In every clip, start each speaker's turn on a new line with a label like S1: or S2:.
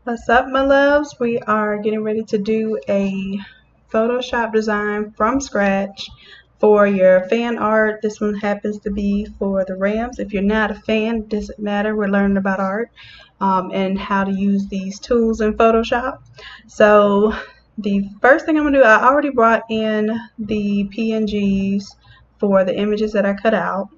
S1: What's up, my loves? We are getting ready to do a Photoshop design from scratch for your fan art. This one happens to be for the Rams. If you're not a fan, it doesn't matter. We're learning about art and how to use these tools in Photoshop. So the first thing I'm going to do, I already brought in the PNGs for the images that I cut out,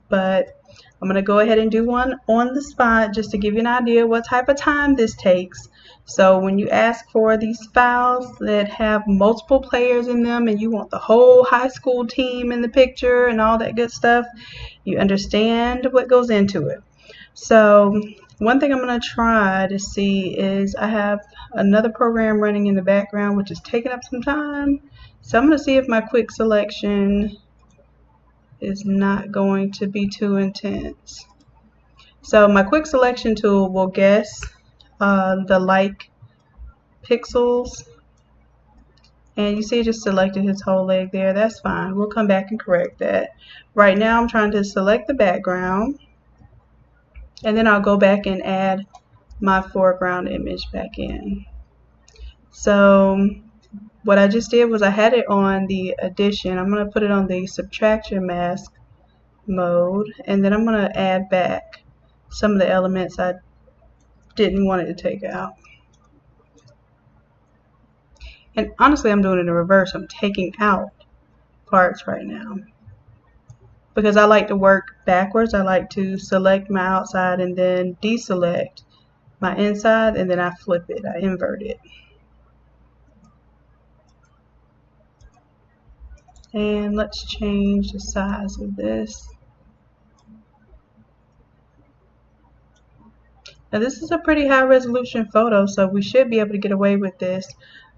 S1: but I'm going to go ahead and do one on the spot just to give you an idea what type of time this takes. So when you ask for these files that have multiple players in them and you want the whole high school team in the picture and all that good stuff, you understand what goes into it. So one thing I'm going to try to see is I have another program running in the background which is taking up some time. So I'm going to see if my quick selection is not going to be too intense. So my quick selection tool will guess the like pixels, and you see it just selected his whole leg there. That's fine. We'll come back and correct that. Right now I'm trying to select the background, and then I'll go back and add my foreground image back in. So what I just did was I had it on the addition. I'm going to put it on the subtraction mask mode, and then I'm going to add back some of the elements I didn't want it to take out. And honestly, I'm doing it in reverse. I'm taking out parts right now because I like to work backwards. I like to select my outside and then deselect my inside, and then I flip it. I invert it. And let's change the size of this. Now this is a pretty high resolution photo, so we should be able to get away with this.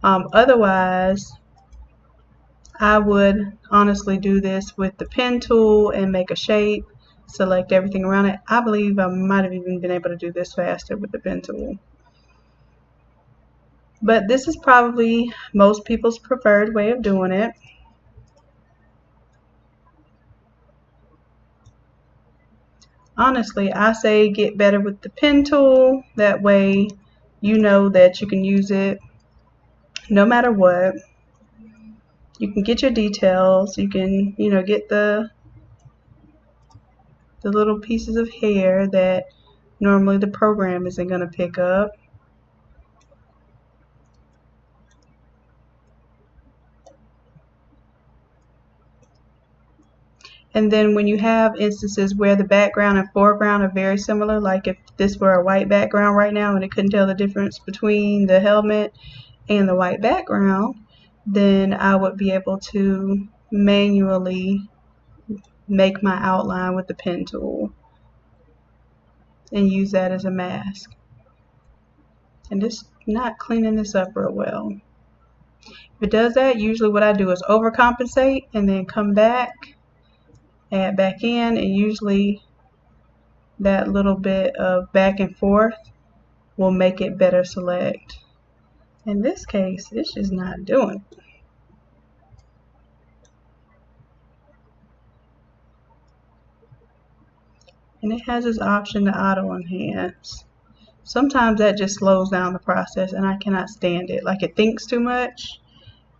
S1: Otherwise, I would honestly do this with the pen tool and make a shape, select everything around it. I believe I might have even been able to do this faster with the pen tool. But this is probably most people's preferred way of doing it. Honestly, I say get better with the pen tool. That way you know that you can use it no matter what. You can get your details. You can, get the little pieces of hair that normally the program isn't going to pick up. And then when you have instances where the background and foreground are very similar, like if this were a white background right now and it couldn't tell the difference between the helmet and the white background, then I would be able to manually make my outline with the pen tool and use that as a mask. And just not cleaning this up real well. If it does that, usually what I do is overcompensate and then come back, add back in, and usually that little bit of back and forth will make it better select. In this case, it's just not doing it. And it has this option to auto enhance. Sometimes that just slows down the process and I cannot stand it. Like it thinks too much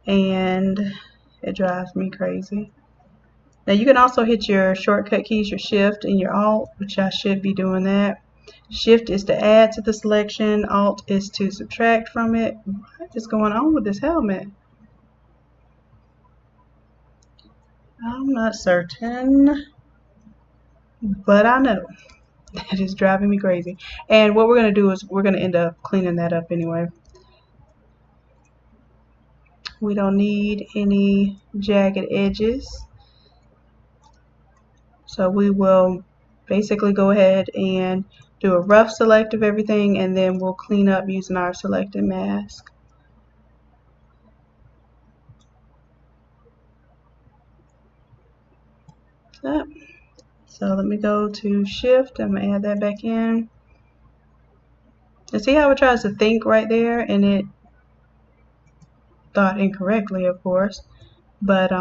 S1: and it drives me crazy. Now you can also hit your shortcut keys, your shift and your alt, which I should be doing that. Shift is to add to the selection, alt is to subtract from it. What is going on with this helmet? I'm not certain, but I know that is driving me crazy. And what we're going to do is we're going to end up cleaning that up anyway. We don't need any jagged edges. So we will basically go ahead and do a rough select of everything, and then we'll clean up using our selected mask. So let me go to shift. I'm going to add that back in. And see how it tries to think right there, and it thought incorrectly, of course. But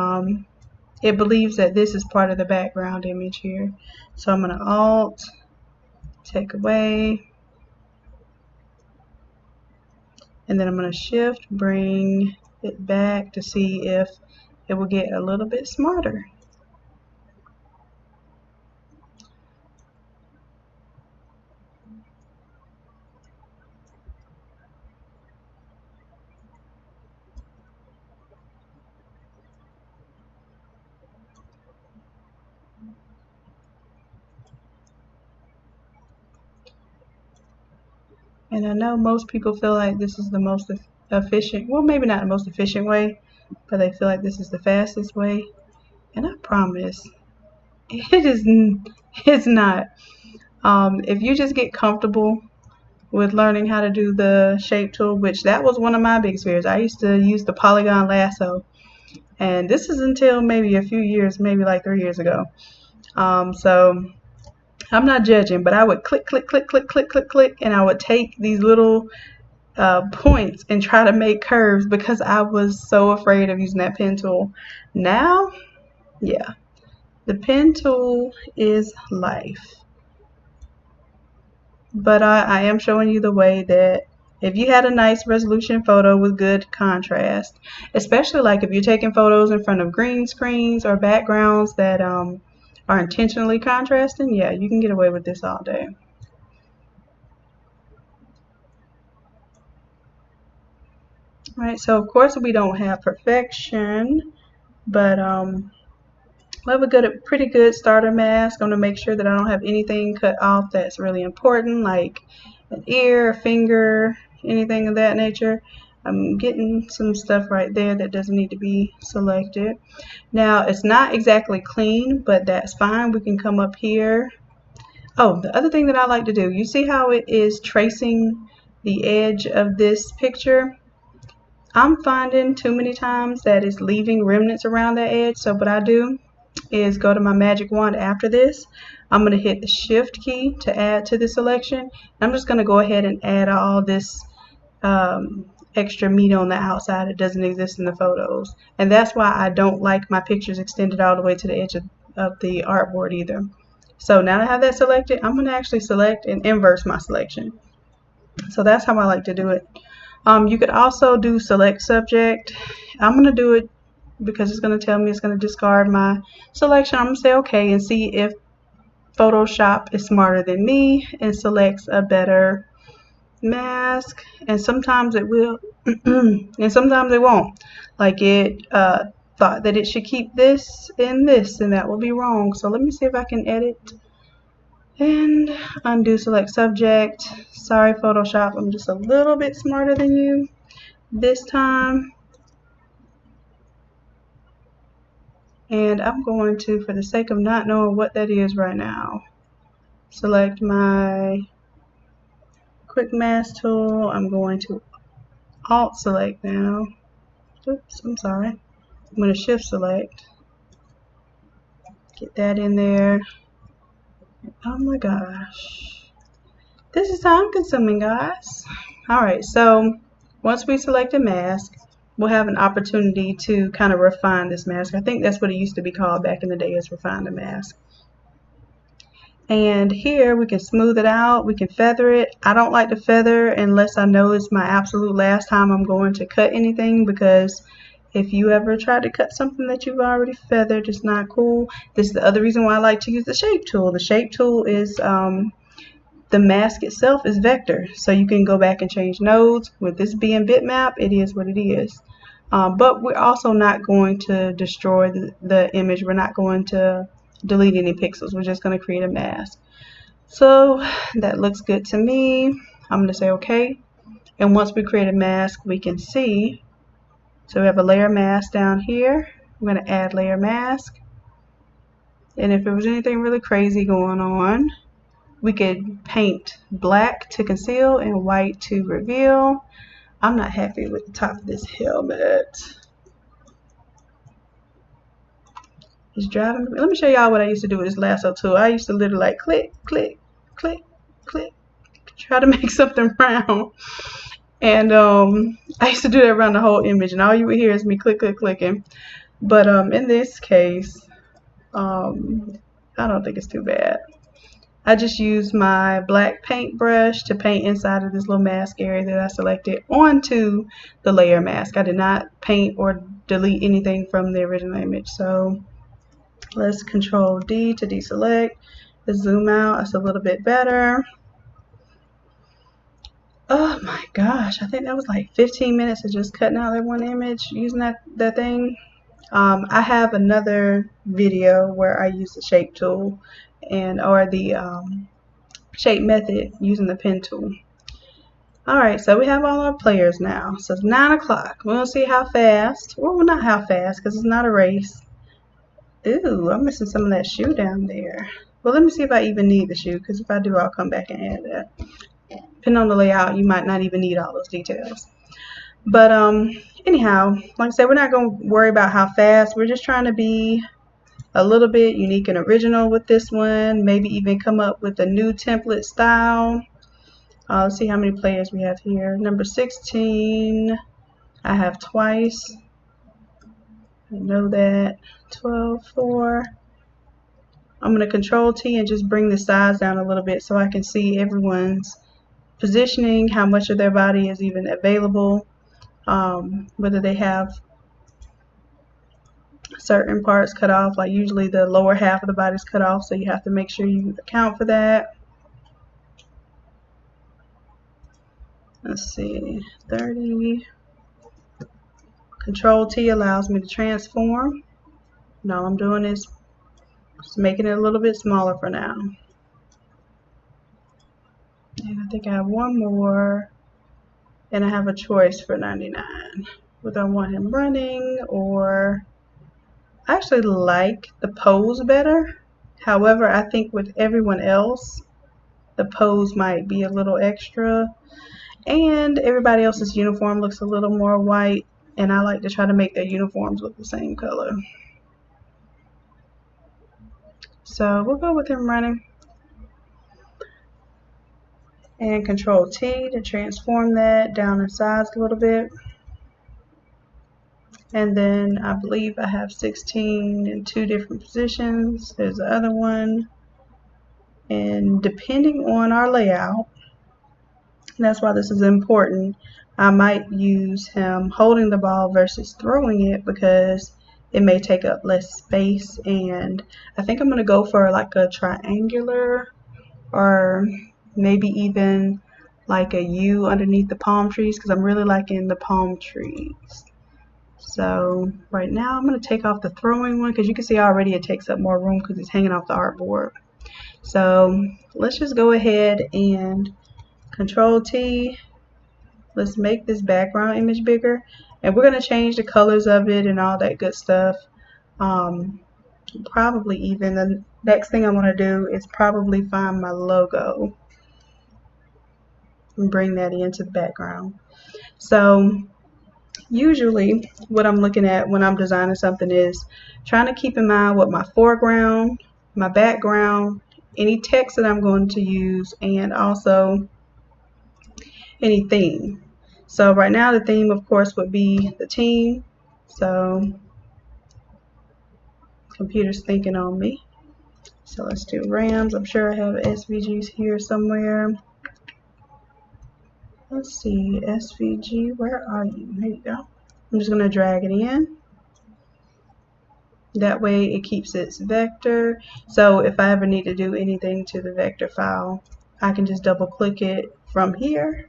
S1: it believes that this is part of the background image here. So I'm going to alt, take away, and then I'm going to shift, bring it back to see if it will get a little bit smarter. And I know most people feel like this is the most efficient, well, maybe not the most efficient way, but they feel like this is the fastest way. And I promise, it's not. If you just get comfortable with learning how to do the shape tool, which that was one of my biggest fears. I used to use the polygon lasso, and this is until maybe a few years, maybe like 3 years ago. So I'm not judging, but I would click, click, click, click, click, click, click, and I would take these little points and try to make curves because I was so afraid of using that pen tool. Now, yeah, the pen tool is life. But I am showing you the way that if you had a nice resolution photo with good contrast, especially like if you're taking photos in front of green screens or backgrounds that are intentionally contrasting, yeah, you can get away with this all day. All right, so of course we don't have perfection, but we have a pretty good starter mask. I'm going to make sure that I don't have anything cut off that's really important, like an ear, a finger, anything of that nature. I'm getting some stuff right there that doesn't need to be selected. Now, it's not exactly clean, but that's fine. We can come up here. Oh, the other thing that I like to do, you see how it is tracing the edge of this picture? I'm finding too many times that it's leaving remnants around that edge, so what I do is go to my magic wand after this. I'm going to hit the shift key to add to the selection. I'm just going to go ahead and add all this extra meat on the outside that doesn't exist in the photos. And that's why I don't like my pictures extended all the way to the edge of the artboard either. So now that I have that selected, I'm going to actually select and inverse my selection. So that's how I like to do it. You could also do select subject. I'm going to do it because it's going to tell me it's going to discard my selection. I'm going to say okay and see if Photoshop is smarter than me and selects a better mask. And sometimes it will and sometimes it won't. Like it thought that it should keep this and this, and that will be wrong. So let me see if I can edit and undo select subject. Sorry Photoshop, I'm just a little bit smarter than you this time. And I'm going to, for the sake of not knowing what that is right now, select my quick mask tool. I'm going to alt select now. Oops, I'm sorry. I'm going to shift select. Get that in there. Oh my gosh. This is time consuming, guys. Alright, so once we select a mask, we'll have an opportunity to kind of refine this mask. I think that's what it used to be called back in the day, is refine the mask. And here we can smooth it out, we can feather it. I don't like to feather unless I know it's my absolute last time I'm going to cut anything, because if you ever try to cut something that you've already feathered, it's not cool. This is the other reason why I like to use the shape tool. The shape tool is the mask itself is vector, so you can go back and change nodes. With this being bitmap, it is what it is. But we're also not going to destroy the image. We're not going to delete any pixels. We're just going to create a mask. So that looks good to me. I'm going to say okay. And once we create a mask, we can see. So we have a layer mask down here. I'm going to add layer mask. And if there was anything really crazy going on, we could paint black to conceal and white to reveal. I'm not happy with the top of this helmet. It's driving me. Let me show y'all what I used to do with this lasso tool. I used to literally like click, click, click, click, try to make something round. And I used to do that around the whole image, and all you would hear is me click, click, clicking. But in this case, I don't think it's too bad. I just used my black paintbrush to paint inside of this little mask area that I selected onto the layer mask. I did not paint or delete anything from the original image. So let's Control D to deselect. Let's zoom out. That's a little bit better. Oh my gosh, I think that was like 15 minutes of just cutting out that one image using that thing. I have another video where I use the shape tool or the shape method using the pen tool. Alright, so we have all our players now. So it's 9 o'clock. We're going to see how fast, well, not how fast because it's not a race. Ooh, I'm missing some of that shoe down there. Well, let me see if I even need the shoe, because if I do, I'll come back and add that. Depending on the layout, you might not even need all those details. But anyhow, like I said, we're not going to worry about how fast. We're just trying to be a little bit unique and original with this one. Maybe even come up with a new template style. Let's see how many players we have here. Number 16, I have twice. I know that. 12, 4. I'm going to Control T and just bring the size down a little bit so I can see everyone's positioning, how much of their body is even available, whether they have certain parts cut off. Like usually the lower half of the body is cut off, so you have to make sure you account for that. Let's see, 30. Control T allows me to transform. And all I'm doing is just making it a little bit smaller for now. And I think I have one more, and I have a choice for 99. Whether I want him running, or I actually like the pose better. However, I think with everyone else, the pose might be a little extra. And everybody else's uniform looks a little more white, and I like to try to make their uniforms look the same color. So we'll go with him running. And Control T to transform that down in size a little bit. And then I believe I have 16 in 2 different positions. There's the other one. And depending on our layout, and that's why this is important, I might use him holding the ball versus throwing it because it may take up less space. And I think I'm going to go for like a triangular, or maybe even like a U underneath the palm trees, because I'm really liking the palm trees. So right now I'm going to take off the throwing one because you can see already it takes up more room because it's hanging off the artboard. So let's just go ahead and Control T. Let's make this background image bigger, and we're going to change the colors of it and all that good stuff. Probably even the next thing I want to do is probably find my logo and bring that into the background. So usually what I'm looking at when I'm designing something is trying to keep in mind what my foreground, my background, any text that I'm going to use, and also any theme. So right now the theme, of course, would be the team. So computer's thinking on me. So let's do Rams. I'm sure I have SVGs here somewhere. Let's see, SVG, where are you? There you go. I'm just going to drag it in. That way it keeps its vector. So if I ever need to do anything to the vector file, I can just double click it from here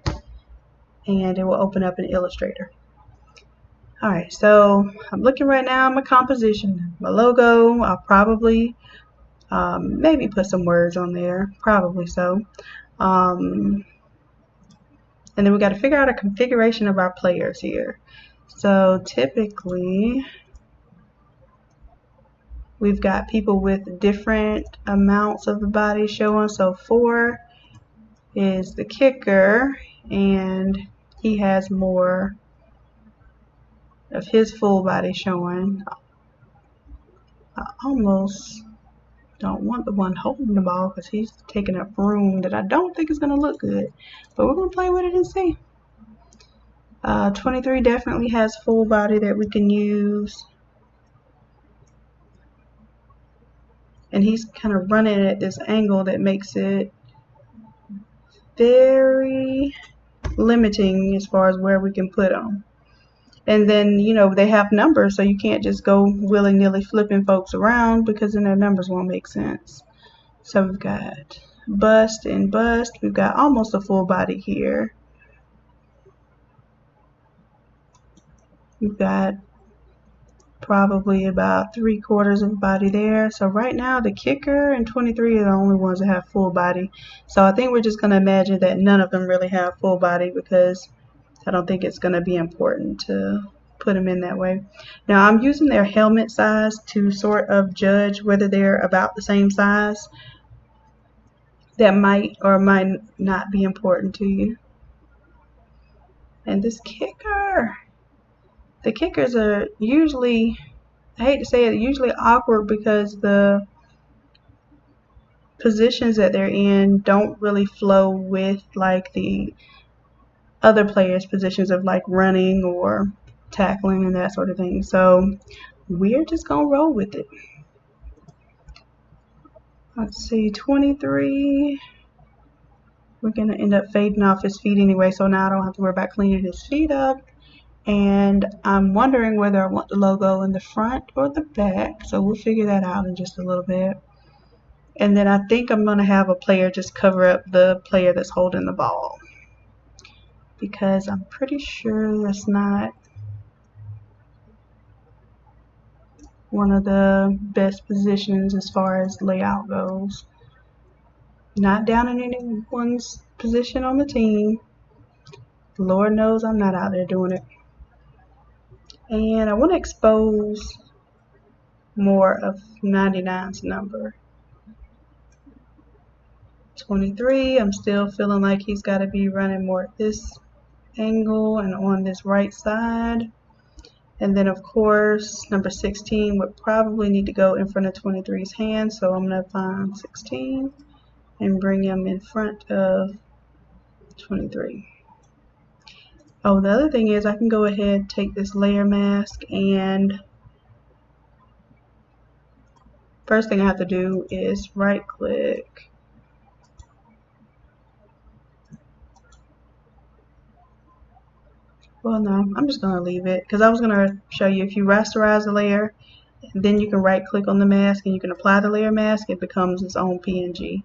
S1: and it will open up in Illustrator. Alright, so I'm looking right now at my composition, my logo. I'll probably maybe put some words on there, probably so. And then we got to figure out a configuration of our players here. So typically we've got people with different amounts of the body showing. So 4 is the kicker, and he has more of his full body showing. I almost don't want the one holding the ball because he's taking up room that I don't think is going to look good. But we're going to play with it and see. 23 definitely has full body that we can use. and he's kind of running at this angle that makes it very limiting as far as where we can put them. And then, you know, they have numbers, so you can't just go willy-nilly flipping folks around because then their numbers won't make sense. So we've got bust and bust. We've got almost a full body here. We've got probably about 3/4 of the body there. So right now the kicker and 23 are the only ones that have full body. So I think we're just going to imagine that none of them really have full body because I don't think it's going to be important to put them in that way. Now I'm using their helmet size to sort of judge whether they're about the same size. That might or might not be important to you. And this kicker, the kickers are usually, I hate to say it, usually awkward because the positions that they're in don't really flow with like the other players' positions of like running or tackling and that sort of thing. So we're just gonna roll with it. Let's see, 23. We're gonna end up fading off his feet anyway, so now I don't have to worry about cleaning his feet up. And I'm wondering whether I want the logo in the front or the back, so we'll figure that out in just a little bit. And then I think I'm gonna have a player just cover up the player that's holding the ball, because I'm pretty sure that's not one of the best positions as far as layout goes. Not down in anyone's position on the team. Lord knows I'm not out there doing it. And I want to expose more of 99's number. 23, I'm still feeling like he's got to be running more at this angle and on this right side. And then of course number 16 would probably need to go in front of 23's hand, so I'm going to find 16 and bring him in front of 23. Oh, the other thing is I can go ahead and take this layer mask, and first thing I have to do is right click. Well, no, I'm just going to leave it because I was going to show you if you rasterize the layer, then you can right click on the mask and you can apply the layer mask. It becomes its own PNG.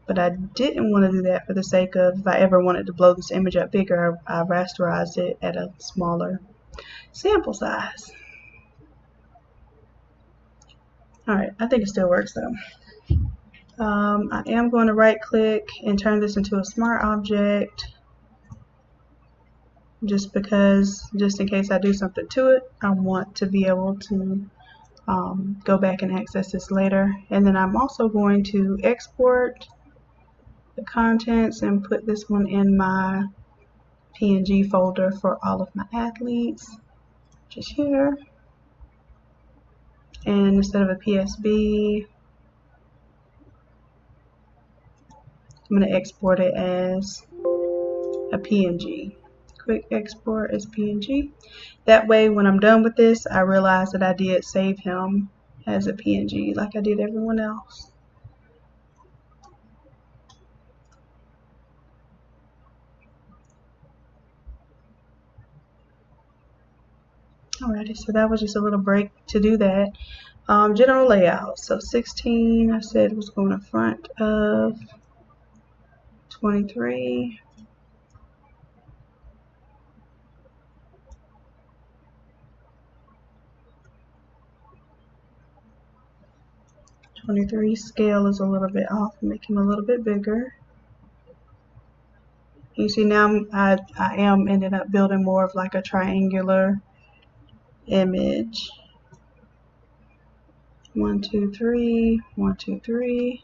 S1: But I didn't want to do that for the sake of if I ever wanted to blow this image up bigger, I rasterized it at a smaller sample size. Alright, I think it still works though. I am going to right click and turn this into a smart object just in case I do something to it, I want to be able to go back and access this later. And then I'm also going to export the contents and put this one in my PNG folder for all of my athletes, just here. And instead of a PSB, I'm going to export it as a PNG. Quick export as PNG. That way when I'm done with this, I realize that I did save him as a PNG like I did everyone else. Alrighty, so that was just a little break to do that. General layout. So 16 I said was going in front of 23. Scale is a little bit off, make him a little bit bigger. You see now I am ended up building more of like a triangular image. 1, 2, 3, 1, 2, 3.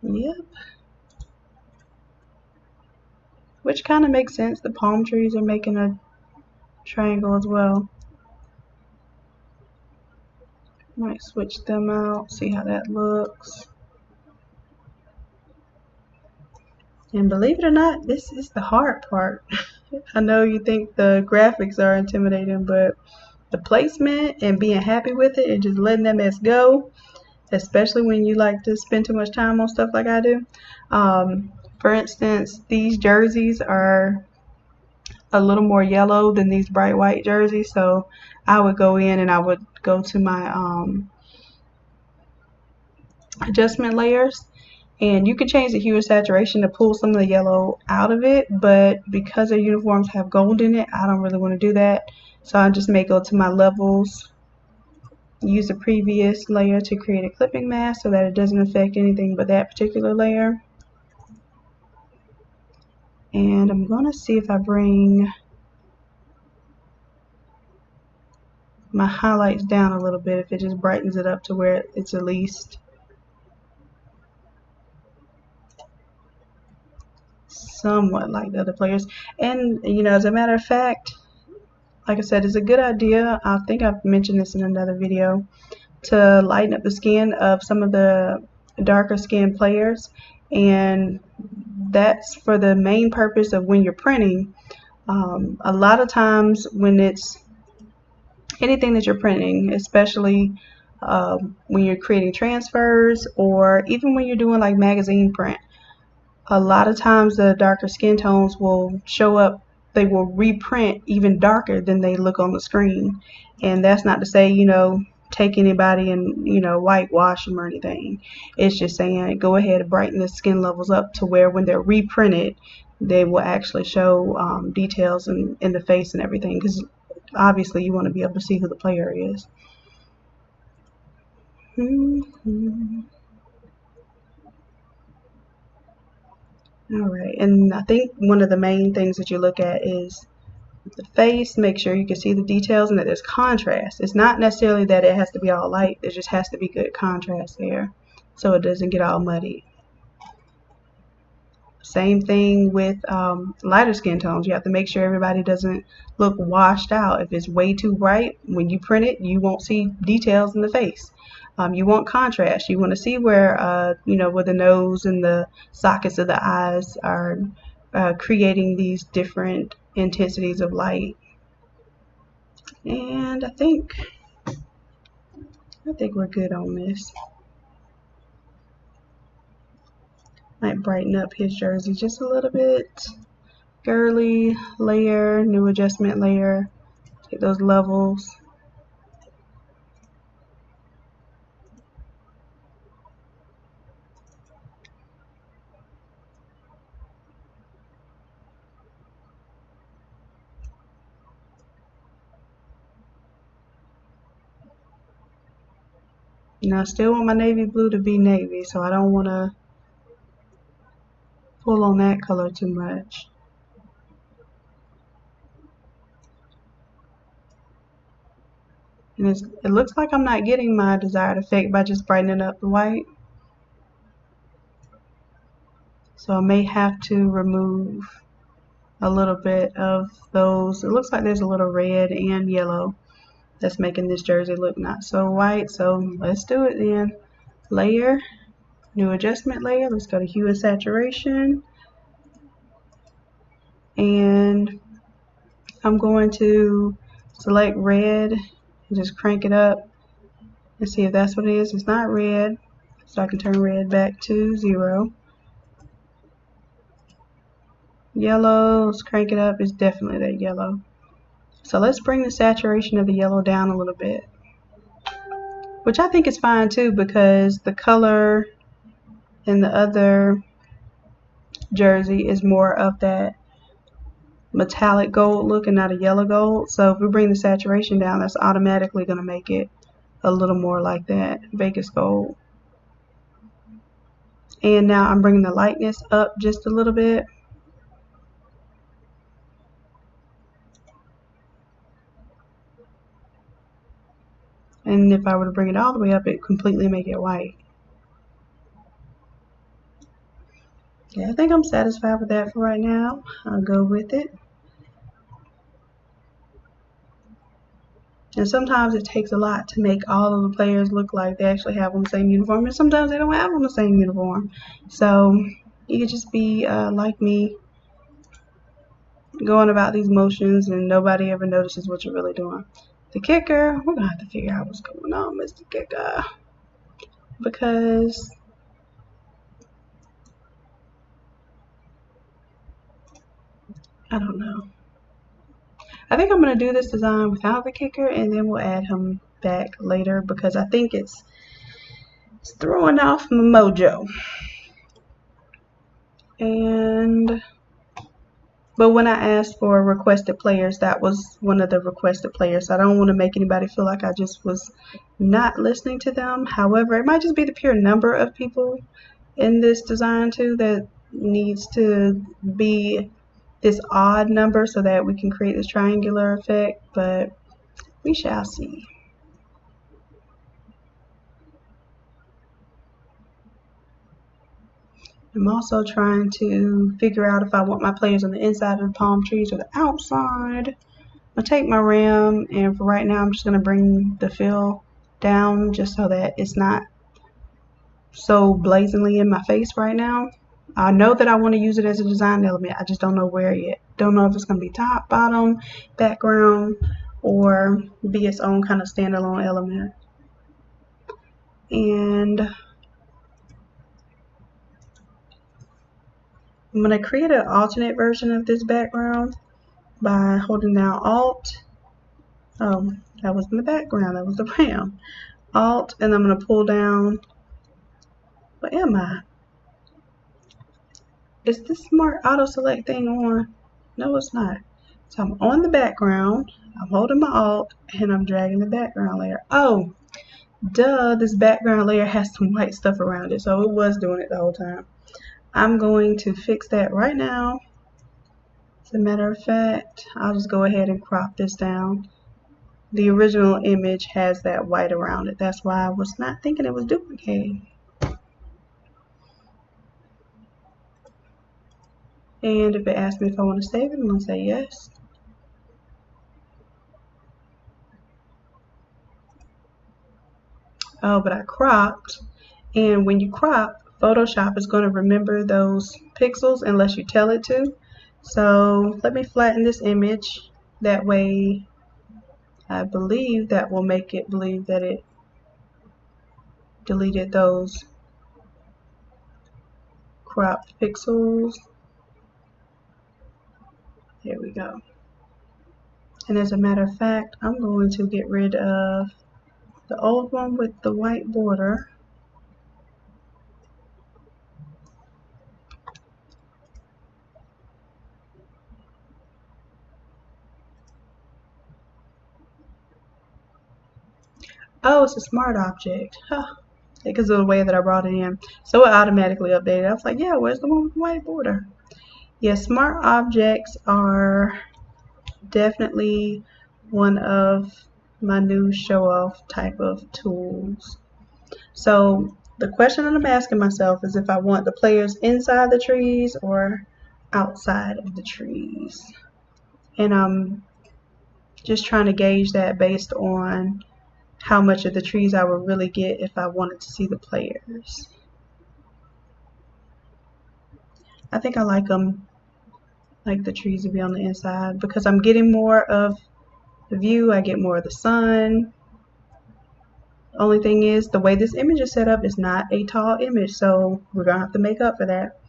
S1: Yep. Which kind of makes sense. The palm trees are making a triangle as well. Might switch them out, see how that looks. And believe it or not, this is the hard part. I know you think the graphics are intimidating, but the placement and being happy with it and just letting that mess go, especially when you like to spend too much time on stuff like I do. For instance, these jerseys are a little more yellow than these bright white jerseys, so I would go in and I would go to my adjustment layers, and you can change the hue and saturation to pull some of the yellow out of it, but because their uniforms have gold in it, I don't really want to do that. So I just may go to my levels, use the previous layer to create a clipping mask so that it doesn't affect anything but that particular layer. And I'm going to see if I bring my highlights down a little bit, if it just brightens it up to where it's at least somewhat like the other players. And you know, as a matter of fact, like I said, it's a good idea, I think I've mentioned this in another video, to lighten up the skin of some of the darker skinned players, and that's for the main purpose of when you're printing. A lot of times when it's anything that you're printing, especially when you're creating transfers, or even when you're doing like magazine print, a lot of times the darker skin tones will show up. They will reprint even darker than they look on the screen. And that's not to say, you know, take anybody and, you know, whitewash them or anything. It's just saying go ahead and brighten the skin levels up to where when they're reprinted, they will actually show details in the face and everything, because obviously you want to be able to see who the player is. Alright, and I think one of the main things that you look at is the face. Make sure you can see the details and that there's contrast. It's not necessarily that it has to be all light, there just has to be good contrast there so it doesn't get all muddy. Same thing with lighter skin tones. You have to make sure everybody doesn't look washed out. If it's way too bright, when you print it, you won't see details in the face. You want contrast. You want to see where, you know, where the nose and the sockets of the eyes are creating these different intensities of light. And I think we're good on this. Might brighten up his jersey just a little bit. Girly layer, new adjustment layer. Take those levels. Now I still want my navy blue to be navy, so I don't want to pull on that color too much. And it looks like I'm not getting my desired effect by just brightening up the white. So I may have to remove a little bit of those. It looks like there's a little red and yellow that's making this jersey look not so white. So let's do it then. Layer, new adjustment layer. Let's go to hue and saturation. And I'm going to select red and just crank it up and see if that's what it is. It's not red, so I can turn red back to 0. Yellow, let's crank it up. It's definitely that yellow. So let's bring the saturation of the yellow down a little bit, which I think is fine too, because the color in the other jersey is more of that metallic gold look and not a yellow gold. So if we bring the saturation down, that's automatically going to make it a little more like that Vegas gold. And now I'm bringing the lightness up just a little bit. And if I were to bring it all the way up, it completely make it white. Yeah, I think I'm satisfied with that for right now. I'll go with it. And sometimes it takes a lot to make all of the players look like they actually have on the same uniform, and sometimes they don't have on the same uniform. So you could just be like me, going about these motions and nobody ever notices what you're really doing. The kicker, we're gonna have to figure out what's going on, Mr. Kicker. because I don't know. I think I'm going to do this design without the kicker, and then we'll add him back later because I think it's throwing off my mojo. But when I asked for requested players, that was one of the requested players. I don't want to make anybody feel like I just was not listening to them. However, it might just be the pure number of people in this design too that needs to be this odd number so that we can create this triangular effect, but we shall see. I'm also trying to figure out if I want my players on the inside of the palm trees or the outside. I'll take my ram, and for right now I'm just going to bring the fill down just so that it's not so blazingly in my face right now. I know that I want to use it as a design element. I just don't know where yet. Don't know if it's going to be top, bottom, background, or be its own kind of standalone element. And I'm going to create an alternate version of this background by holding down Alt. Oh, that was in the background. That was the ram. Alt, and I'm going to pull down. What am I? Is this smart auto select thing on? No, it's not. So I'm on the background, I'm holding my Alt, and I'm dragging the background layer. Oh, duh, this background layer has some white stuff around it, so it was doing it the whole time. I'm going to fix that right now. As a matter of fact, I'll just go ahead and crop this down. The original image has that white around it. That's why I was not thinking it was duplicating. And if it asks me if I want to save it, I'm going to say yes. Oh, but I cropped. And when you crop, Photoshop is going to remember those pixels unless you tell it to. So let me flatten this image. That way, I believe that will make it believe that it deleted those cropped pixels. There we go. And as a matter of fact, I'm going to get rid of the old one with the white border. Oh, it's a smart object. Huh. Because of the way that I brought it in. So it automatically updated. I was like, yeah, where's the one with the white border? Yeah, smart objects are definitely one of my new show-off type of tools. So the question that I'm asking myself is if I want the players inside the trees or outside of the trees. And I'm just trying to gauge that based on how much of the trees I would really get if I wanted to see the players. I think I like them, like the trees to be on the inside because I'm getting more of the view. I get more of the sun. Only thing is, the way this image is set up is not a tall image, so we're gonna have to make up for that.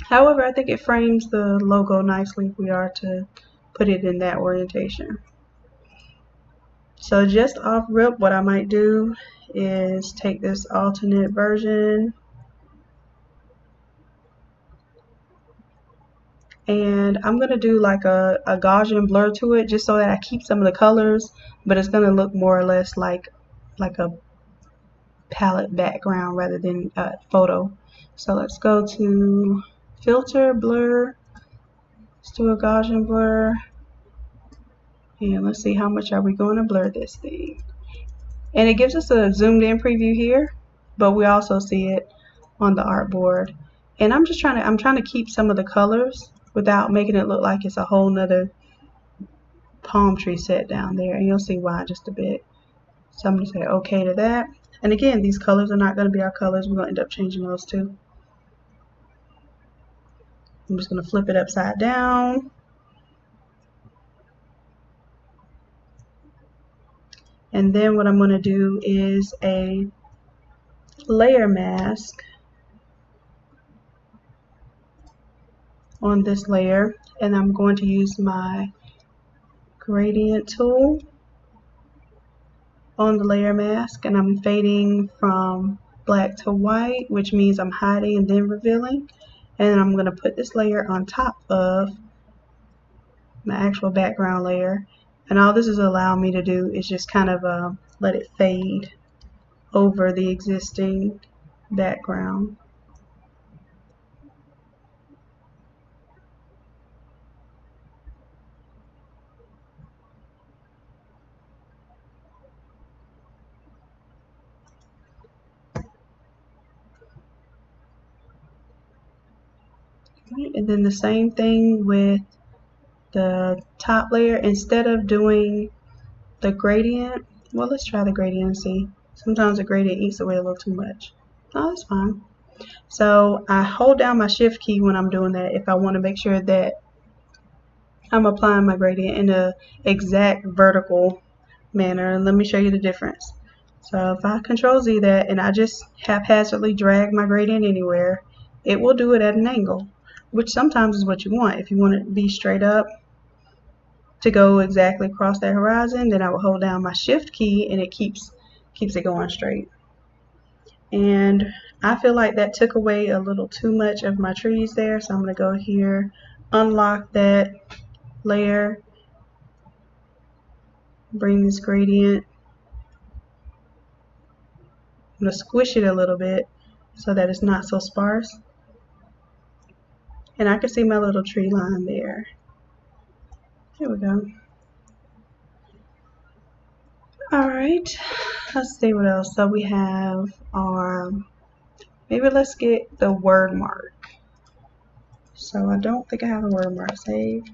S1: However, I think it frames the logo nicely if we are to put it in that orientation. So just off rip, what I might do is take this alternate version and I'm gonna do like a Gaussian blur to it just so that I keep some of the colors, but it's gonna look more or less like a palette background rather than a photo. So let's go to filter, blur, let's do a Gaussian blur, and let's see how much are we going to blur this thing. And it gives us a zoomed in preview here, but we also see it on the artboard. And I'm trying to keep some of the colors without making it look like it's a whole nother palm tree set down there, and you'll see why in just a bit. So I'm going to say okay to that. And again, these colors are not going to be our colors. We're going to end up changing those too. I'm just going to flip it upside down. And then what I'm going to do is a layer mask on this layer, and I'm going to use my gradient tool on the layer mask, and I'm fading from black to white, which means I'm hiding and then revealing. And I'm going to put this layer on top of my actual background layer, and all this is allowing me to do is just kind of let it fade over the existing background. And then the same thing with the top layer. Instead of doing the gradient, well, let's try the gradient and see. Sometimes the gradient eats away a little too much. Oh, that's fine. So I hold down my shift key when I'm doing that if I want to make sure that I'm applying my gradient in a exact vertical manner. And let me show you the difference. So if I Control Z that and I just haphazardly drag my gradient anywhere, it will do it at an angle, which sometimes is what you want. If you want it to be straight up to go exactly across that horizon, then I will hold down my shift key and it keeps it going straight. And I feel like that took away a little too much of my trees there, so I'm going to go here, unlock that layer, bring this gradient. I'm going to squish it a little bit so that it's not so sparse. And I can see my little tree line there. Here we go. Alright, let's see what else. So we have our, maybe let's get the word mark. So I don't think I have a word mark saved.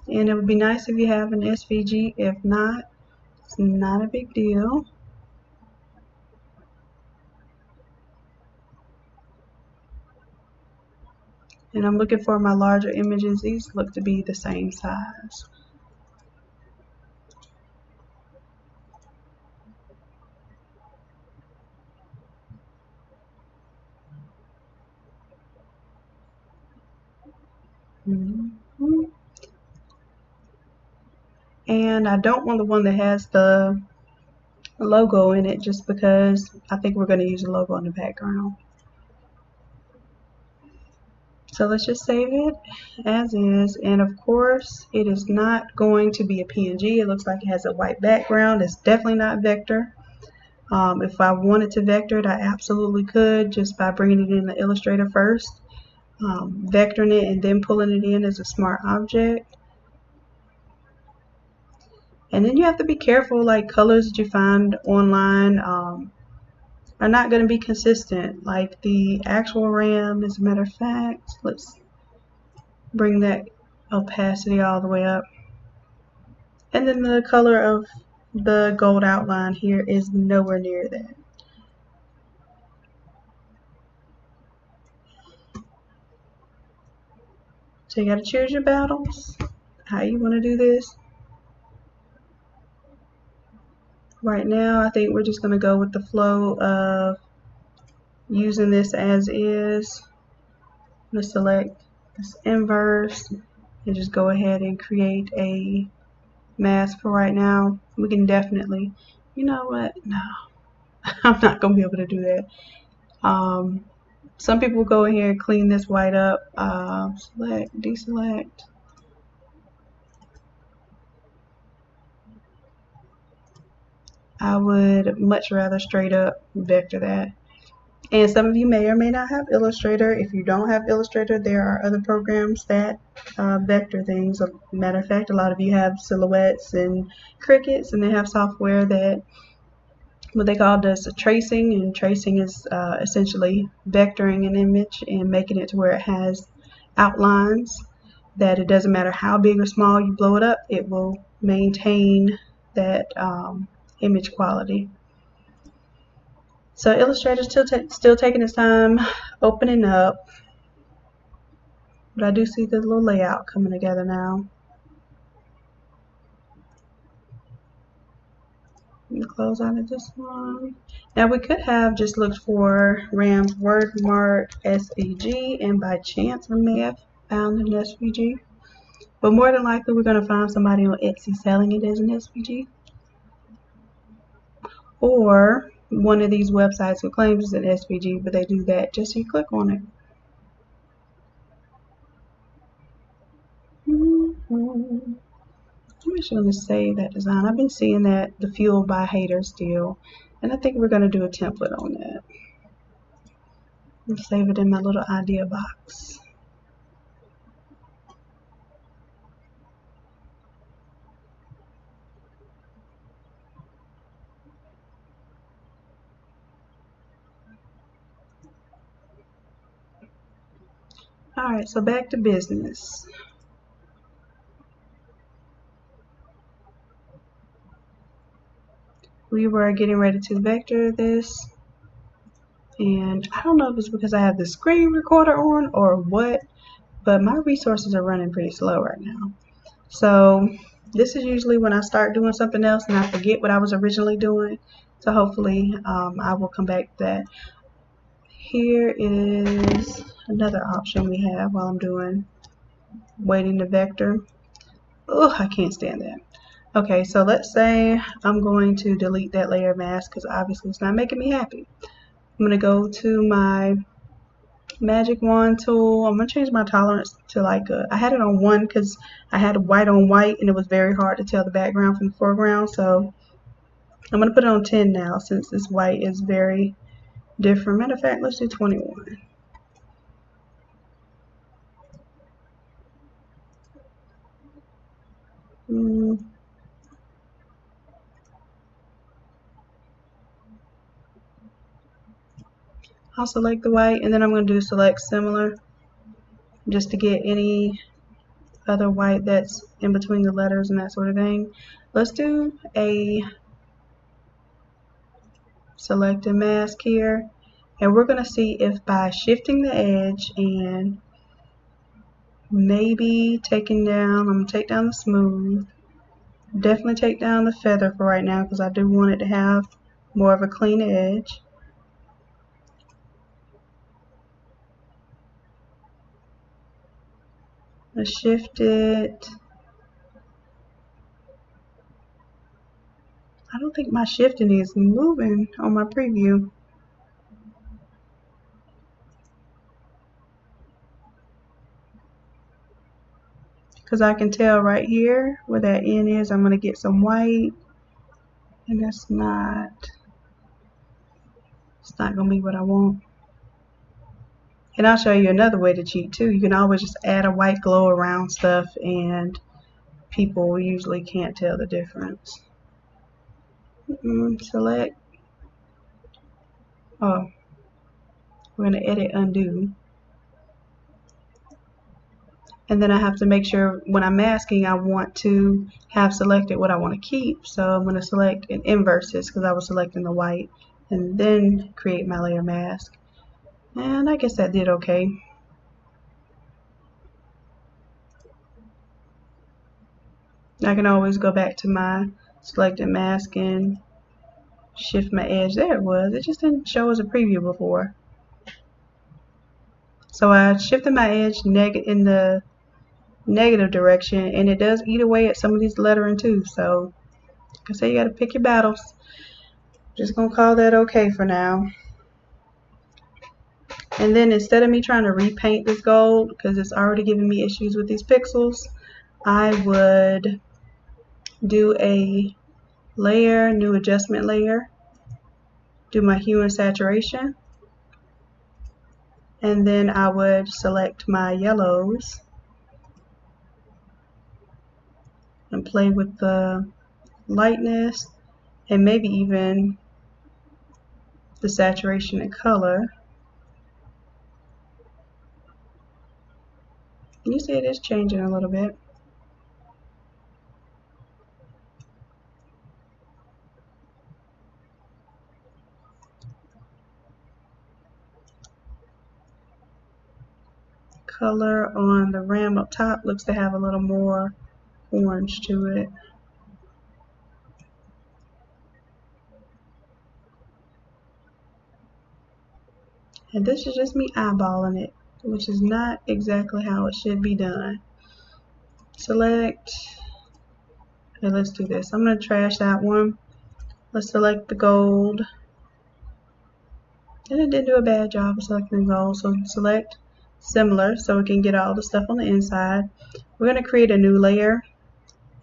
S1: And it would be nice if you have an SVG. If not, it's not a big deal. And I'm looking for my larger images. These look to be the same size. And I don't want the one that has the logo in it just because I think we're going to use a logo in the background. So let's just save it as is, and of course it is not going to be a PNG. It looks like it has a white background. It's definitely not vector. If I wanted to vector it, I absolutely could just by bringing it in the Illustrator first, vectoring it and then pulling it in as a smart object. And then you have to be careful, like colors that you find online are not going to be consistent. Like the actual RAM, as a matter of fact, let's bring that opacity all the way up. And then the color of the gold outline here is nowhere near that. So you got to choose your battles, how you want to do this. Right now, I think we're just going to go with the flow of using this as is. I'm going to select this inverse and just go ahead and create a mask for right now. We can definitely, you know what, no, I'm not going to be able to do that. Some people go in here and clean this white up. Select, deselect. I would much rather straight up vector that. And some of you may or may not have Illustrator. If you don't have Illustrator, there are other programs that vector things. As a matter of fact, a lot of you have Silhouettes and Crickets, and they have software that what they call does tracing, and tracing is essentially vectoring an image and making it to where it has outlines that it doesn't matter how big or small you blow it up, it will maintain that image quality. So Illustrator's still taking its time opening up. But I do see the little layout coming together now. Let me close out of this one. Now we could have just looked for Ram's wordmark SVG, and by chance we may have found an SVG. But more than likely we're going to find somebody on Etsy selling it as an SVG. Or one of these websites who claims it's an SVG, but they do that just so you click on it. I'm actually going to save that design. I've been seeing that the Fueled by Haters deal, and I think we're going to do a template on that. And save it in my little idea box. Alright, so back to business. We were getting ready to vector this, and I don't know if it's because I have the screen recorder on or what, but my resources are running pretty slow right now. So this is usually when I start doing something else and I forget what I was originally doing. So hopefully I will come back to that. Here is another option we have while I'm waiting to vector. Oh, I can't stand that. Okay, so let's say I'm going to delete that layer mask because obviously it's not making me happy. I'm going to go to my magic wand tool. I'm going to change my tolerance to like I had it on 1 because I had white on white and it was very hard to tell the background from the foreground. So I'm going to put it on 10 now since this white is very different. Matter of fact, let's do 21. I'll select the white and then I'm going to do select similar just to get any other white that's in between the letters and that sort of thing. Let's do a select and mask here, and we're going to see if by shifting the edge and maybe taking down, I'm going to take down the smooth, definitely take down the feather for right now because I do want it to have more of a clean edge. Let's shift it. I don't think my shifting is moving on my preview. Because I can tell right here where that N is, I'm going to get some white, and it's not going to be what I want. And I'll show you another way to cheat too. You can always just add a white glow around stuff and people usually can't tell the difference. Select. Oh, we're going to edit undo. And then I have to make sure when I'm masking I want to have selected what I want to keep. So I'm going to select an inverses because I was selecting the white and then create my layer mask. And I guess that did okay. I can always go back to my selected mask and shift my edge. There it was. It just didn't show as a preview before. So I shifted my edge in the negative direction, and it does eat away at some of these lettering too. So like I say, you got to pick your battles. Just gonna call that okay for now. And then instead of me trying to repaint this gold because it's already giving me issues with these pixels, I would do a layer, new adjustment layer, do my hue and saturation, and then I would select my yellows and play with the lightness and maybe even the saturation and color. And you see it is changing a little bit. color on the ram up top looks to have a little more orange to it. And this is just me eyeballing it, which is not exactly how it should be done. Select, okay, let's do this. I'm going to trash that one. Let's select the gold. And it did do a bad job of selecting gold, so select similar so we can get all the stuff on the inside. We're going to create a new layer,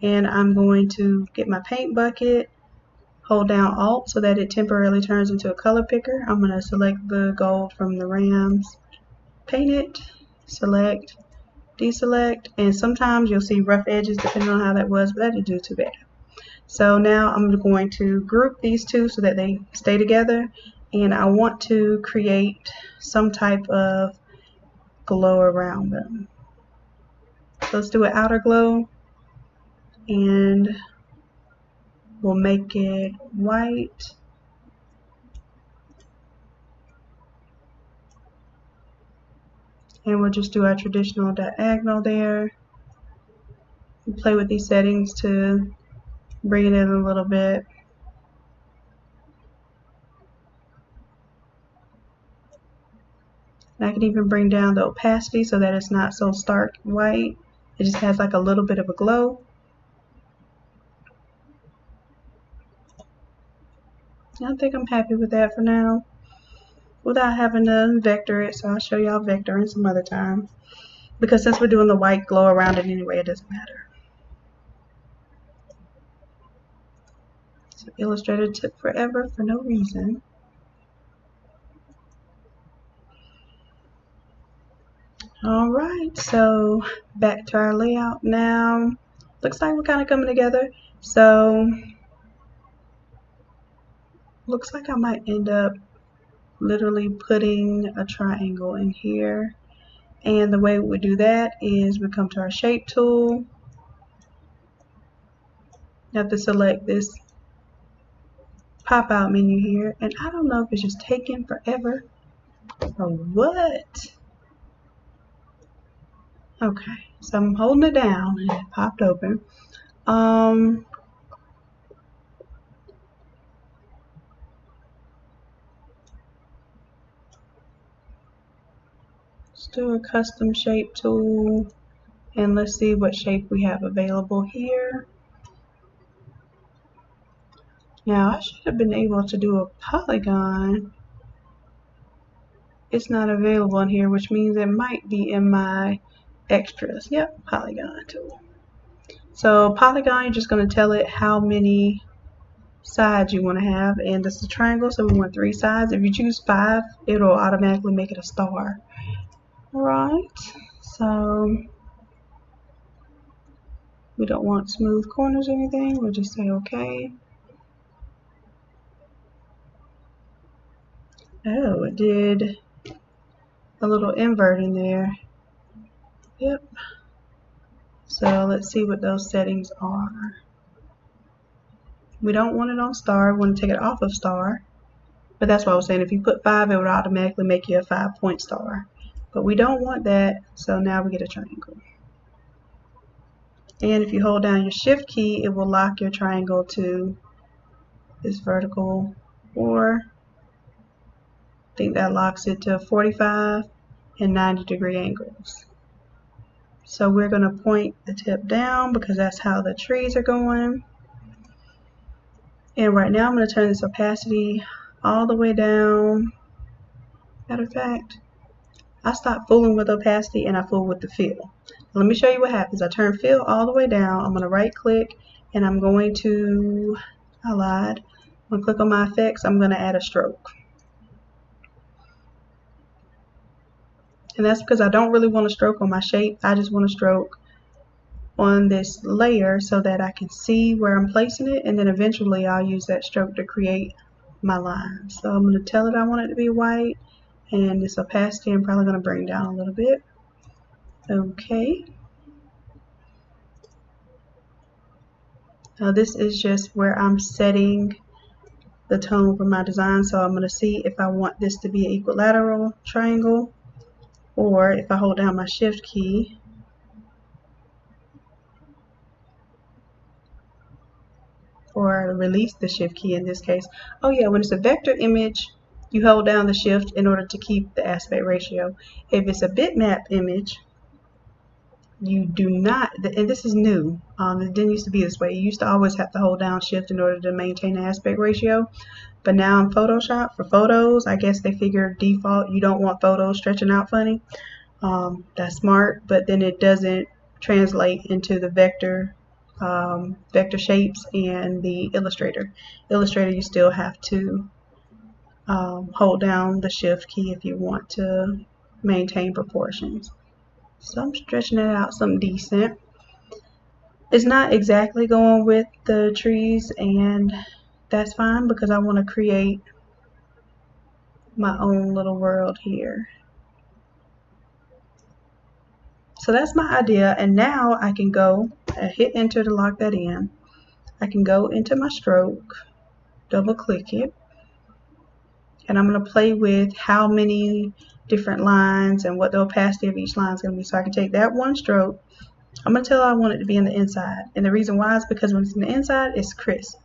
S1: and I'm going to get my paint bucket, hold down Alt so that it temporarily turns into a color picker. I'm going to select the gold from the rams, paint it, select, deselect, and sometimes you'll see rough edges depending on how that was, but that didn't do too bad. So now I'm going to group these two so that they stay together, and I want to create some type of glow around them. So let's do an outer glow, and we'll make it white. And we'll just do our traditional diagonal there. We'll play with these settings to bring it in a little bit. And I can even bring down the opacity so that it's not so stark white. It just has like a little bit of a glow. I think I'm happy with that for now, without having to vector it, so I'll show y'all vectoring some other time. Because since we're doing the white glow around it anyway, it doesn't matter. So Illustrator took forever for no reason. Alright, so back to our layout now. Looks like we're kind of coming together. So looks like I might end up literally putting a triangle in here. And the way we do that is we come to our shape tool. You have to select this pop out menu here, and I don't know if it's just taking forever or what. Okay, so I'm holding it down and it popped open. Let's do a custom shape tool, and let's see what shape we have available here. Now I should have been able to do a polygon. It's not available in here, which means it might be in my extras. Yep, polygon tool. So polygon, you're just going to tell it how many sides you want to have, and this is a triangle, so we want 3 sides. If you choose 5, it'll automatically make it a star. Alright, so we don't want smooth corners or anything, we'll just say okay. Oh, it did a little invert in there. Yep. So let's see what those settings are. We don't want it on star, we want to take it off of star. But that's what I was saying, if you put 5, it would automatically make you a 5-point star. But we don't want that, so now we get a triangle. And if you hold down your shift key, it will lock your triangle to this vertical, or I think that locks it to 45 and 90-degree angles. So we're going to point the tip down because that's how the trees are going. And right now I'm going to turn this opacity all the way down. Matter of fact, I stopped fooling with opacity and I fool with the fill. Let me show you what happens. I turn fill all the way down. I'm going to right click and I'm going to, I lied. I'm going to click on my effects. I'm going to add a stroke. And that's because I don't really want to stroke on my shape. I just want to stroke on this layer so that I can see where I'm placing it, and then eventually I'll use that stroke to create my line. So I'm going to tell it I want it to be white, and this opacity I'm probably going to bring down a little bit. Okay. Now this is just where I'm setting the tone for my design, so I'm going to see if I want this to be an equilateral triangle. Or if I hold down my shift key, or release the shift key in this case. Oh yeah, when it's a vector image, you hold down the shift in order to keep the aspect ratio. If it's a bitmap image, you do not, and this is new, it didn't used to be this way. You used to always have to hold down shift in order to maintain the aspect ratio. But now in Photoshop, for photos, I guess they figure default, you don't want photos stretching out funny. That's smart, but then it doesn't translate into the vector shapes and the Illustrator. Illustrator, you still have to hold down the shift key if you want to maintain proportions. So I'm stretching it out something decent. It's not exactly going with the trees, and that's fine because I want to create my own little world here. So that's my idea, and now I can go hit enter to lock that in. I can go into my stroke, double click it, and I'm going to play with how many different lines and what the opacity of each line is going to be. So I can take that one stroke. I'm going to tell I want it to be in the inside, and the reason why is because when it's in the inside, it's crisp.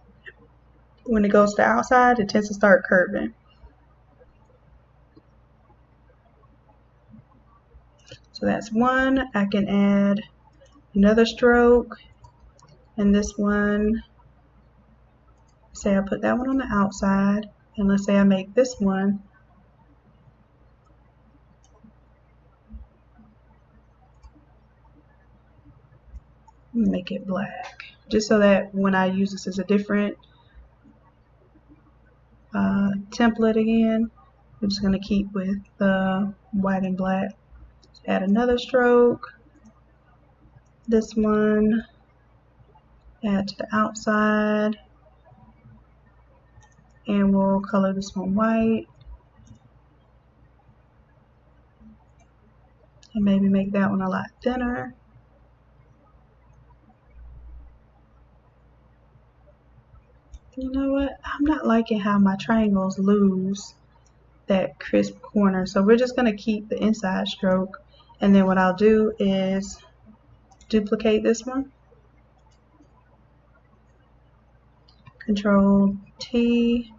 S1: When it goes to the outside, it tends to start curving. So that's one. I can add another stroke, and this one, say I put that one on the outside, and let's say I make this one make it black, just so that when I use this as a different template again, I'm just going to keep with the white and black. Add another stroke, this one, add to the outside, and we'll color this one white, and maybe make that one a lot thinner. You know what? I'm not liking how my triangles lose that crisp corner, so we're just going to keep the inside stroke, and then what I'll do is duplicate this one, Control T,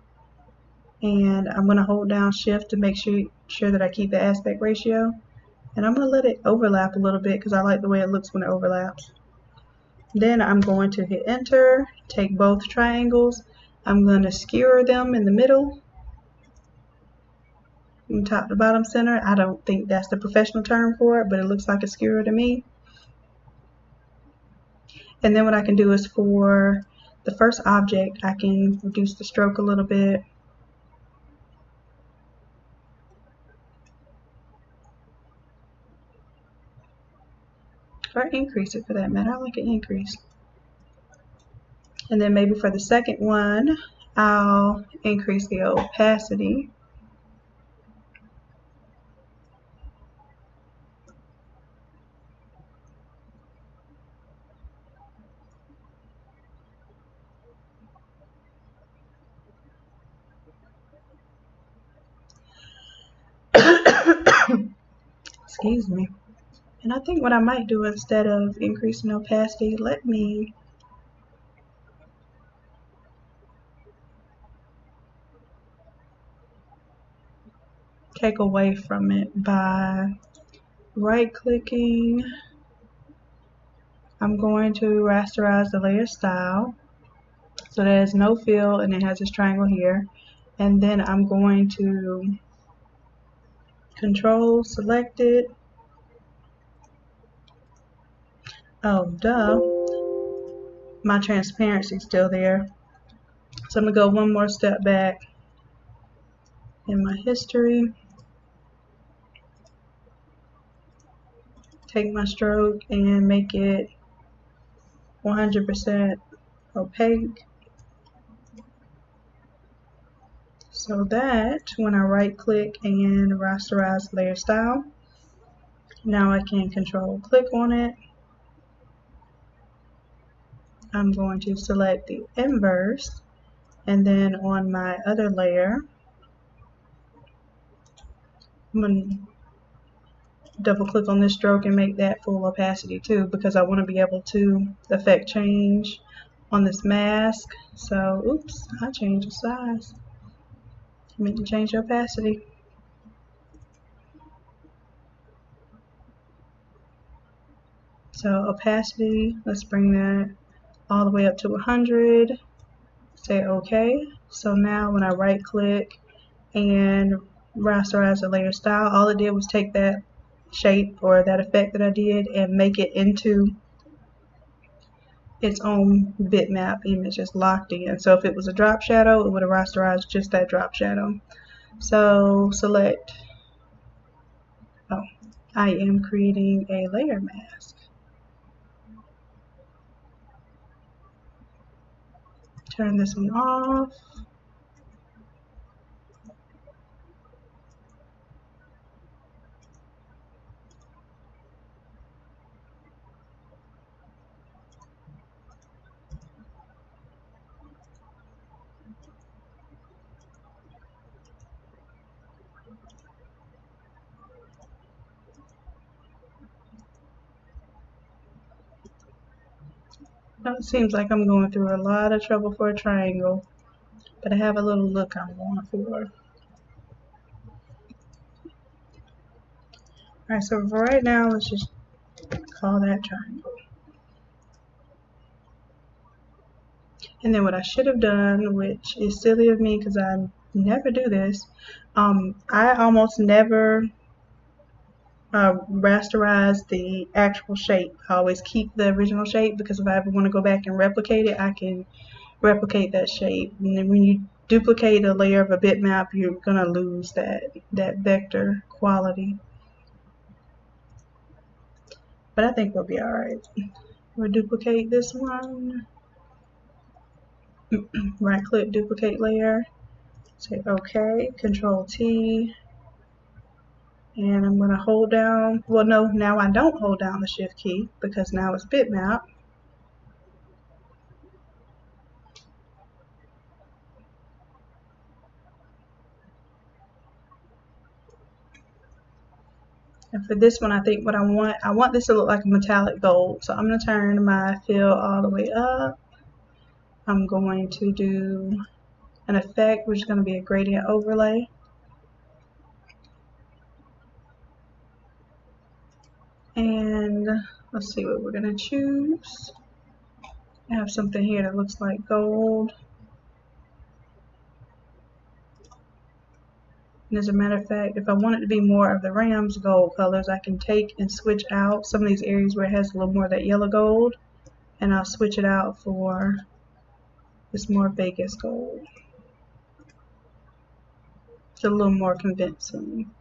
S1: and I'm going to hold down shift to make sure that I keep the aspect ratio, and I'm going to let it overlap a little bit because I like the way it looks when it overlaps. Then I'm going to hit enter, take both triangles, I'm going to skewer them in the middle, from top to bottom center. I don't think that's the professional term for it, but it looks like a skewer to me. And then what I can do is for the first object, I can reduce the stroke a little bit. Or increase it for that matter. I like an increase. And then maybe for the second one, I'll increase the opacity. Excuse me. And I think what I might do instead of increasing opacity, let me take away from it by right clicking. I'm going to rasterize the layer style so there's no fill and it has this triangle here, and then I'm going to control select it. Oh duh, my transparency is still there, so I'm gonna go one more step back in my history, take my stroke and make it 100% opaque, so that when I right click and rasterize layer style, now I can control click on it. I'm going to select the inverse, and then on my other layer I'm going to double click on this stroke and make that full opacity too, because I want to be able to affect change on this mask. So, oops, I changed the size. I meant to change the opacity. So opacity, let's bring that all the way up to 100. Say OK. So now when I right click and rasterize the layer style, all it did was take that shape or that effect that I did and make it into its own bitmap image. It's locked in. So if it was a drop shadow, it would have rasterized just that drop shadow. So select, oh, I am creating a layer mask. Turn this one off. Now it seems like I'm going through a lot of trouble for a triangle, but I have a little look I'm going for. Alright, so for right now, let's just call that triangle. And then what I should have done, which is silly of me because I never do this, I almost never rasterize the actual shape. I always keep the original shape because if I ever want to go back and replicate it, I can replicate that shape. And then when you duplicate a layer of a bitmap, you're going to lose that vector quality. But I think we'll be alright. We'll duplicate this one. Right click, duplicate layer. Say OK, Control T. And I'm going to hold down, well no, now I don't hold down the shift key because now it's bitmap. And for this one, I think what I want this to look like a metallic gold. So I'm going to turn my fill all the way up. I'm going to do an effect, which is going to be a gradient overlay. And let's see what we're going to choose. I have something here that looks like gold. And as a matter of fact, if I want it to be more of the Rams gold colors, I can take and switch out some of these areas where it has a little more of that yellow gold, and I'll switch it out for this more Vegas gold. It's a little more convincing.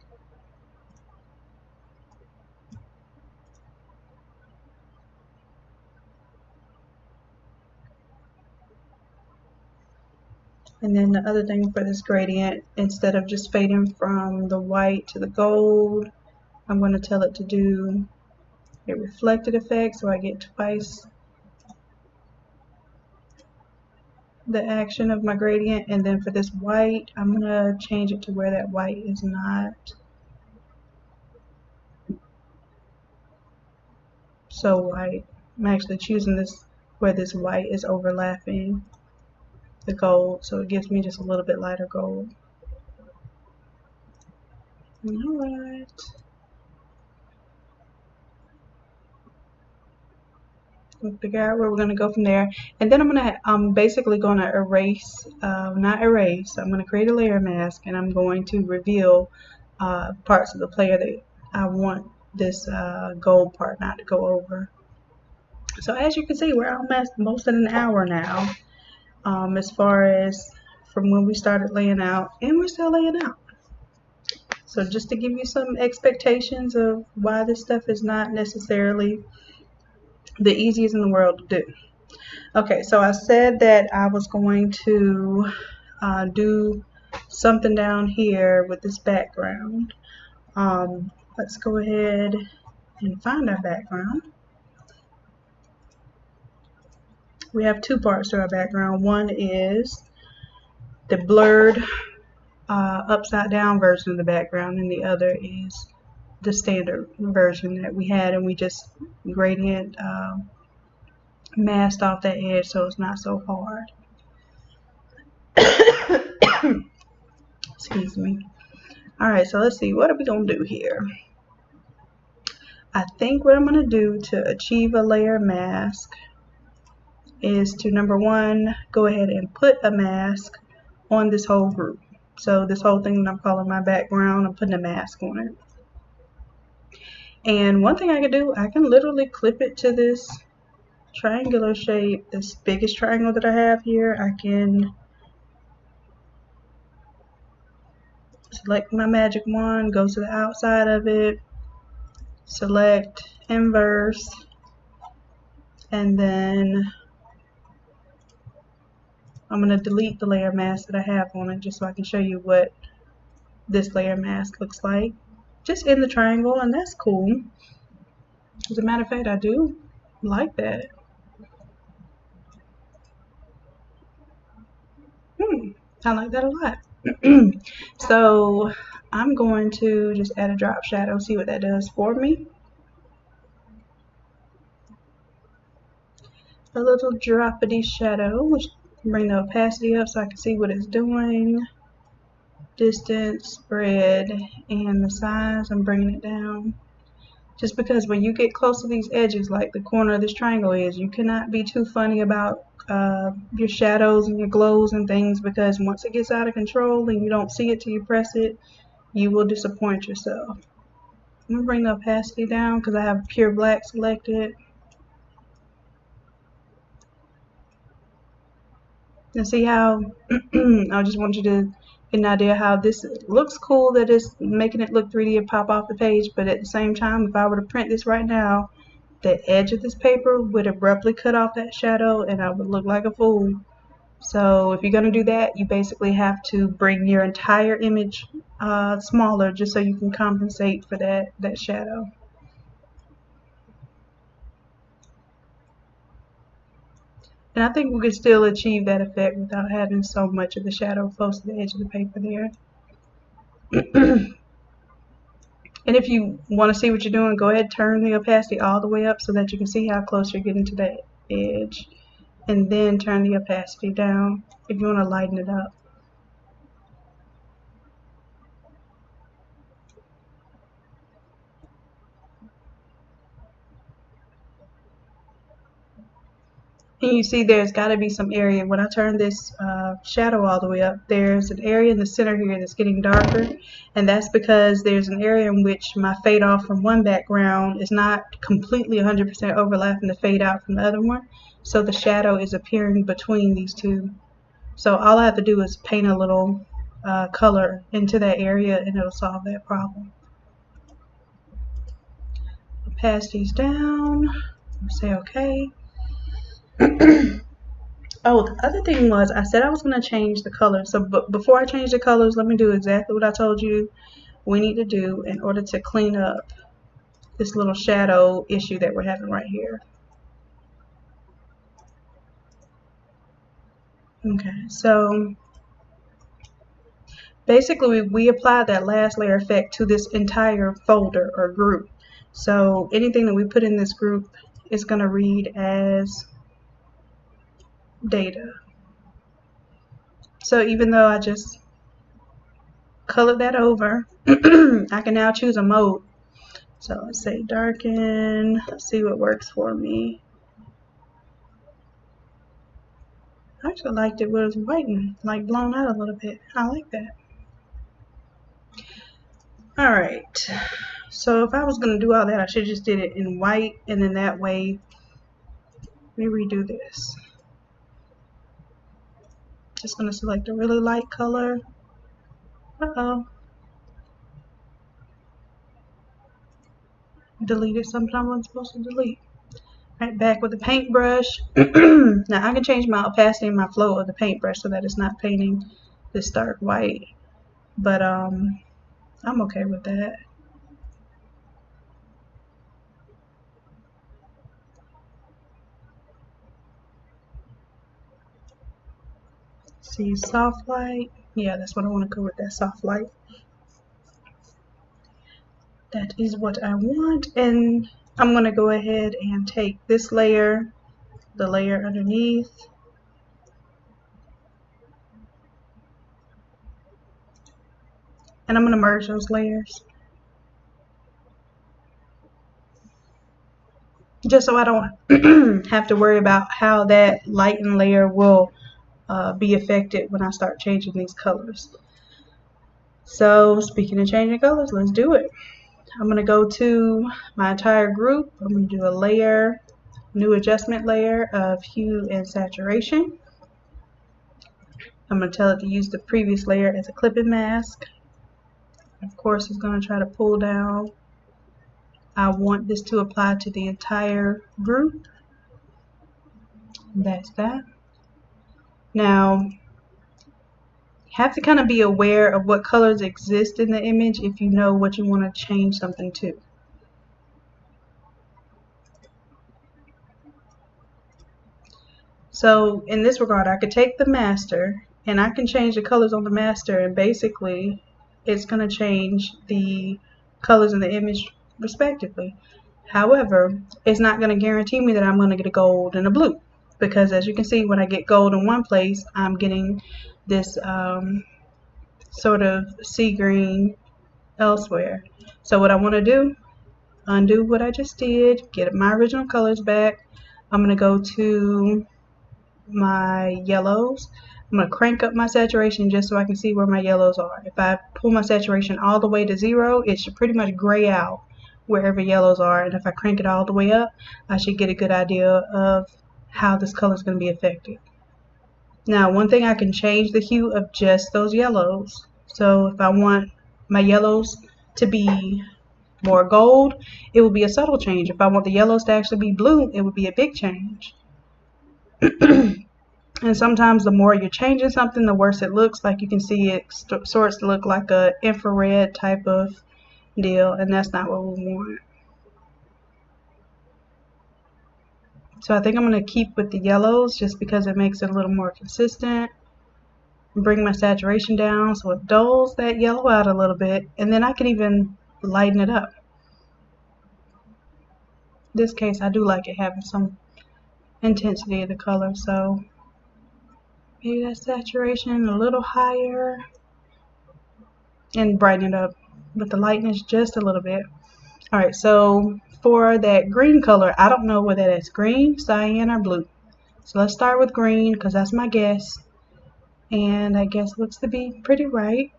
S1: And then the other thing for this gradient, instead of just fading from the white to the gold, I'm going to tell it to do a reflected effect so I get twice the action of my gradient. And then for this white, I'm going to change it to where that white is not so white. I'm actually choosing this where this white is overlapping the gold, so it gives me just a little bit lighter gold. Alright. We'll figure out where we're going to go from there. And then I'm basically going to erase, not erase, I'm going to create a layer mask, and I'm going to reveal parts of the player that I want this gold part not to go over. So as you can see, we're almost at an hour now, as far as from when we started laying out, and we're still laying out. So just to give you some expectations of why this stuff is not necessarily the easiest in the world to do. Okay, so I said that I was going to do something down here with this background. Let's go ahead and find our background. We have two parts to our background. One is the blurred upside down version of the background, and the other is the standard version that we had, and we just gradient masked off that edge so it's not so hard. Excuse me. Alright, so let's see, what are we going to do here? I think what I'm going to do to achieve a layer mask is to, number one, go ahead and put a mask on this whole group. So this whole thing that I'm calling my background, I'm putting a mask on it. And one thing I can do, I can literally clip it to this triangular shape, this biggest triangle that I have here. I can select my magic wand, go to the outside of it, select inverse, and then I'm going to delete the layer mask that I have on it just so I can show you what this layer mask looks like. Just in the triangle, and that's cool. As a matter of fact, I do like that. I like that a lot. So I'm going to just add a drop shadow, see what that does for me. A little droppity shadow, which bring the opacity up so I can see what it's doing. Distance, spread, and the size, I'm bringing it down. Just because when you get close to these edges, like the corner of this triangle is, you cannot be too funny about your shadows and your glows and things, because once it gets out of control and you don't see it till you press it, you will disappoint yourself. I'm going to bring the opacity down because I have pure black selected. And see how I just want you to get an idea how this looks cool, that it's making it look 3D and pop off the page, but at the same time, if I were to print this right now, the edge of this paper would abruptly cut off that shadow and I would look like a fool. So if you're going to do that, you basically have to bring your entire image smaller just so you can compensate for that shadow. And I think we could still achieve that effect without having so much of the shadow close to the edge of the paper there. And if you want to see what you're doing, go ahead and turn the opacity all the way up so that you can see how close you're getting to that edge. And then turn the opacity down if you want to lighten it up. And you see there's got to be some area, when I turn this shadow all the way up, there's an area in the center here that's getting darker, and that's because there's an area in which my fade off from one background is not completely 100% overlapping the fade out from the other one, so the shadow is appearing between these two. So all I have to do is paint a little color into that area and it'll solve that problem. Opacity's down, say okay. Oh, the other thing was, I said I was going to change the colors. So before I change the colors, let me do exactly what I told you we need to do in order to clean up this little shadow issue that we're having right here. Okay, so basically we applied that last layer effect to this entire folder or group. So anything that we put in this group is going to read as data. So even though I just colored that over, I can now choose a mode. So let's say darken, let's see what works for me. I actually liked it when it was white and like blown out a little bit. I like that. Alright, so if I was going to do all that, I should have just did it in white, and then that way, let me redo this. Just going to select a really light color. Uh-oh. Deleted something I wasn't supposed to delete. Right, back with the paintbrush. Now I can change my opacity and my flow of the paintbrush so that it's not painting this dark white. But I'm okay with that. See, soft light. Yeah, that's what I want to go with, that soft light. That is what I want. And I'm going to go ahead and take this layer, the layer underneath, and I'm going to merge those layers just so I don't have to worry about how that lightened layer will be affected when I start changing these colors. So speaking of changing colors, let's do it. I'm going to go to my entire group. I'm going to do a layer, new adjustment layer of hue and saturation. I'm going to tell it to use the previous layer as a clipping mask. Of course, it's going to try to pull down. I want this to apply to the entire group. That's that. Now, you have to kind of be aware of what colors exist in the image if you know what you want to change something to. So in this regard, I could take the master and I can change the colors on the master, and basically it's going to change the colors in the image respectively. However, it's not going to guarantee me that I'm going to get a gold and a blue, because as you can see, when I get gold in one place, I'm getting this sort of sea green elsewhere. So what I want to do, undo what I just did, get my original colors back. I'm going to go to my yellows. I'm going to crank up my saturation just so I can see where my yellows are. If I pull my saturation all the way to 0, it should pretty much gray out wherever yellows are, and if I crank it all the way up, I should get a good idea of how this color is going to be affected. Now, one thing, I can change the hue of just those yellows. So if I want my yellows to be more gold, it will be a subtle change. If I want the yellows to actually be blue, it would be a big change. And sometimes the more you're changing something, the worse it looks. Like you can see, it starts to look like a infrared type of deal, and that's not what we want. So I think I'm going to keep with the yellows just because it makes it a little more consistent. Bring my saturation down so it dulls that yellow out a little bit, and then I can even lighten it up. In this case, I do like it having some intensity of the color, so maybe that saturation a little higher and brighten it up with the lightness just a little bit. Alright, so for that green color, I don't know whether that's green, cyan, or blue. So let's start with green because that's my guess. And I guess looks to be pretty right.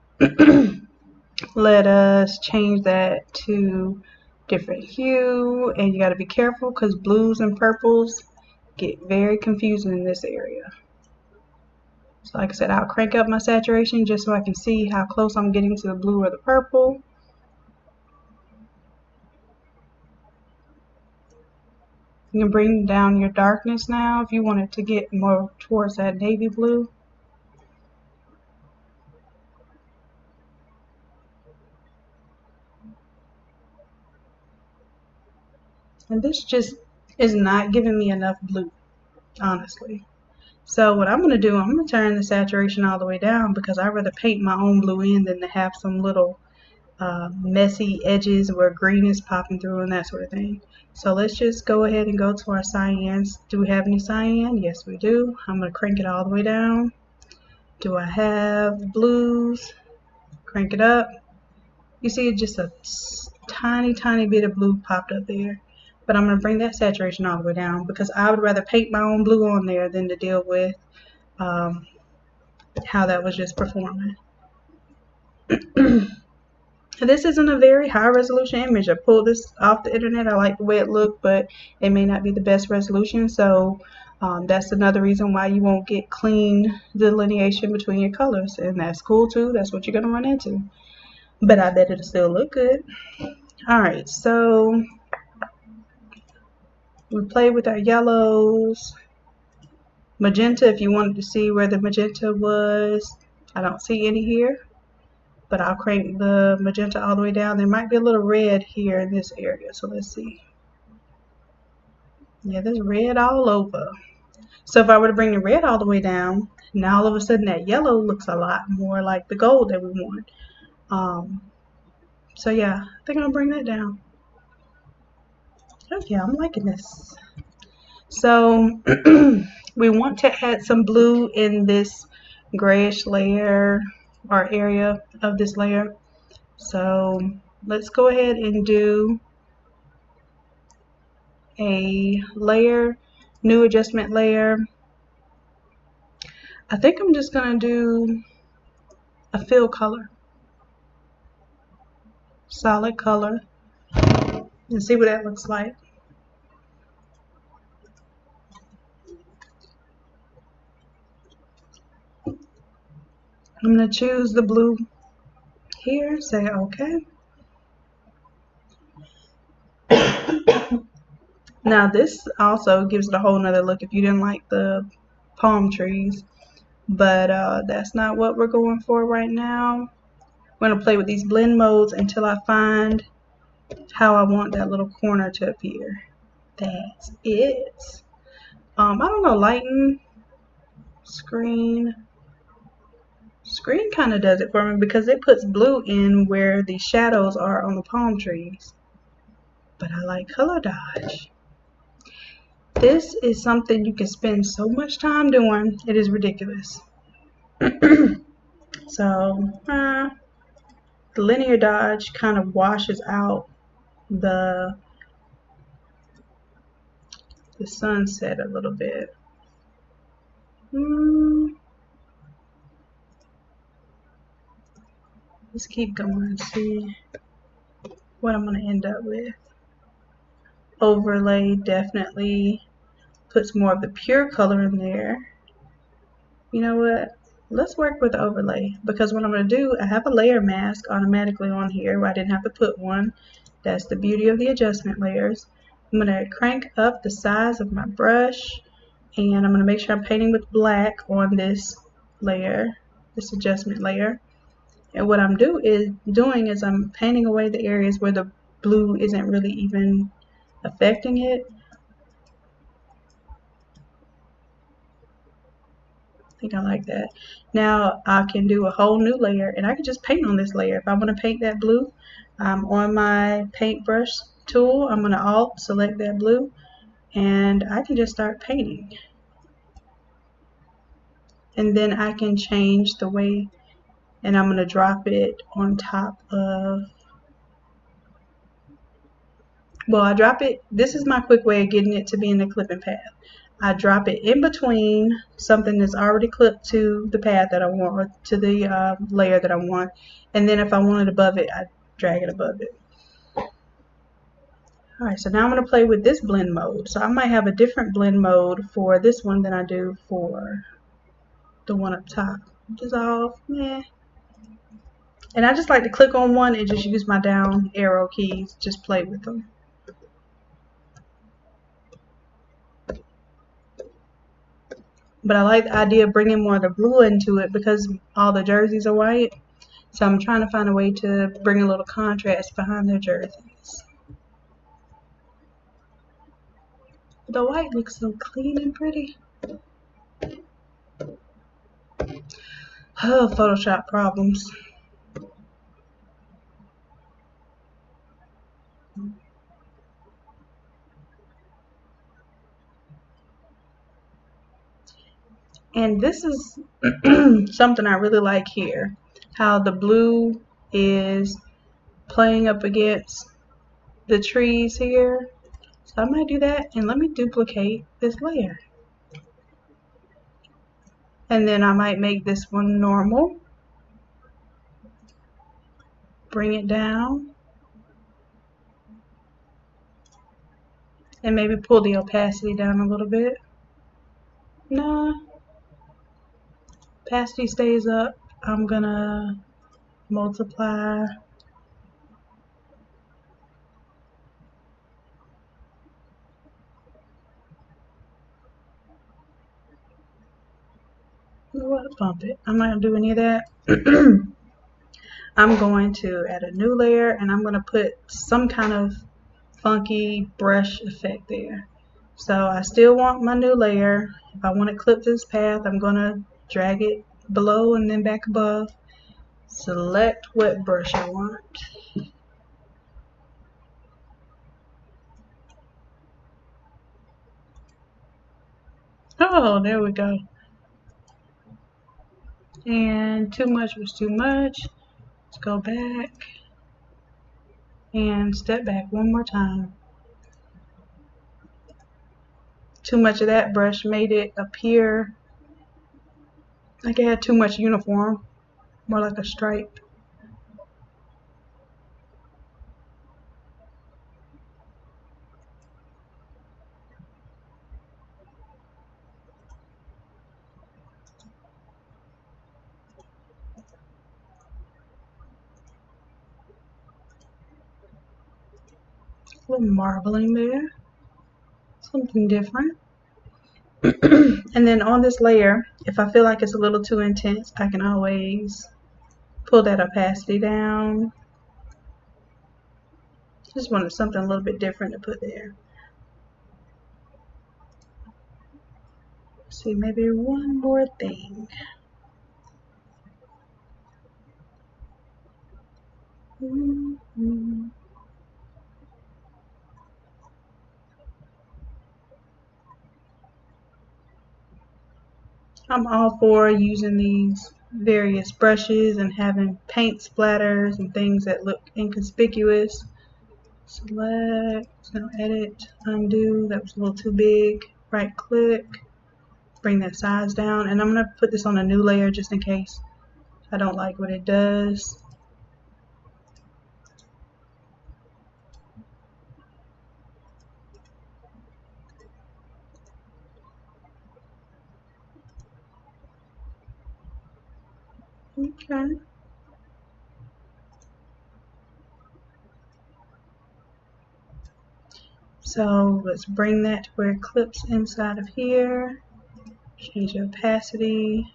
S1: Let us change that to different hue, and you got to be careful because blues and purples get very confusing in this area. So like I said, I'll crank up my saturation just so I can see how close I'm getting to the blue or the purple. You can bring down your darkness now if you want it to get more towards that navy blue. And this just is not giving me enough blue, honestly. So what I'm going to do, I'm going to turn the saturation all the way down because I'd rather paint my own blue in than to have some little messy edges where green is popping through and that sort of thing. So let's just go ahead and go to our cyans. Do we have any cyan? Yes, we do. I'm going to crank it all the way down. Do I have blues? Crank it up. You see just a tiny bit of blue popped up there. But I'm going to bring that saturation all the way down because I would rather paint my own blue on there than to deal with how that was just performing. This isn't a very high resolution image. I pulled this off the internet. I like the way it looked, but it may not be the best resolution. So that's another reason why you won't get clean delineation between your colors. And that's cool too. That's what you're going to run into. But I bet it'll still look good. Alright, so we play with our yellows. Magenta, if you wanted to see where the magenta was, I don't see any here. But I'll crank the magenta all the way down. There might be a little red here in this area, so let's see. Yeah, there's red all over. So if I were to bring the red all the way down, now all of a sudden that yellow looks a lot more like the gold that we want. So yeah, I think I'll bring that down. Okay, I'm liking this. So we want to add some blue in this grayish layer or area of this layer. So let's go ahead and do a layer, new adjustment layer. I think I'm just gonna do a fill color, solid color, and see what that looks like. I'm gonna choose the blue here, say okay. Now this also gives it a whole nother look if you didn't like the palm trees, but that's not what we're going for right now. I'm gonna play with these blend modes until I find how I want that little corner to appear. That's it. I don't know, lighten, screen kind of does it for me because it puts blue in where the shadows are on the palm trees. But I like color dodge. This is something you can spend so much time doing. It is ridiculous. So the linear dodge kind of washes out the sunset a little bit. Let's keep going and see what I'm going to end up with. Overlay definitely puts more of the pure color in there. You know what? Let's work with overlay because what I'm going to do, I have a layer mask automatically on here where I didn't have to put one. That's the beauty of the adjustment layers. I'm going to crank up the size of my brush and I'm going to make sure I'm painting with black on this layer, this adjustment layer. And what I'm doing is I'm painting away the areas where the blue isn't really even affecting it. I think I like that. Now I can do a whole new layer and I can just paint on this layer. If I want to paint that blue, on my paintbrush tool, I'm going to Alt select that blue and I can just start painting. And then I can change the way, and I'm going to drop it on top of, well, I drop it, this is my quick way of getting it to be in the clipping path. I drop it in between something that's already clipped to the path that I want, or to the layer that I want, and then if I want it above it, I drag it above it. Alright, so now I'm going to play with this blend mode. So I might have a different blend mode for this one than I do for the one up top. Dissolve, meh. And I just like to click on one and just use my down arrow keys, just play with them. But I like the idea of bringing more of the blue into it because all the jerseys are white. So I'm trying to find a way to bring a little contrast behind their jerseys. The white looks so clean and pretty. Oh, Photoshop problems. And this is something I really like here. How the blue is playing up against the trees here. So I might do that, and let me duplicate this layer. And then I might make this one normal. Bring it down. And maybe pull the opacity down a little bit. Nah. Opacity stays up. I'm gonna multiply. You know what? Bump it. I'm not gonna do any of that. I'm going to add a new layer and I'm gonna put some kind of funky brush effect there. So I still want my new layer. If I want to clip this path, I'm gonna drag it below and then back above. Select what brush I want. Oh, there we go. And too much was too much. Let's go back and step back one more time. Too much of that brush made it appear like it had too much uniform, more like a stripe. A little marbling there, something different. And then on this layer, if I feel like it's a little too intense, I can always pull that opacity down. Just wanted something a little bit different to put there. Let's see, maybe one more thing. I'm all for using these various brushes and having paint splatters and things that look inconspicuous. Select, now edit, undo, that was a little too big. Right click, bring that size down, and I'm going to put this on a new layer just in case I don't like what it does. Okay. So let's bring that to where it clips inside of here. Change the opacity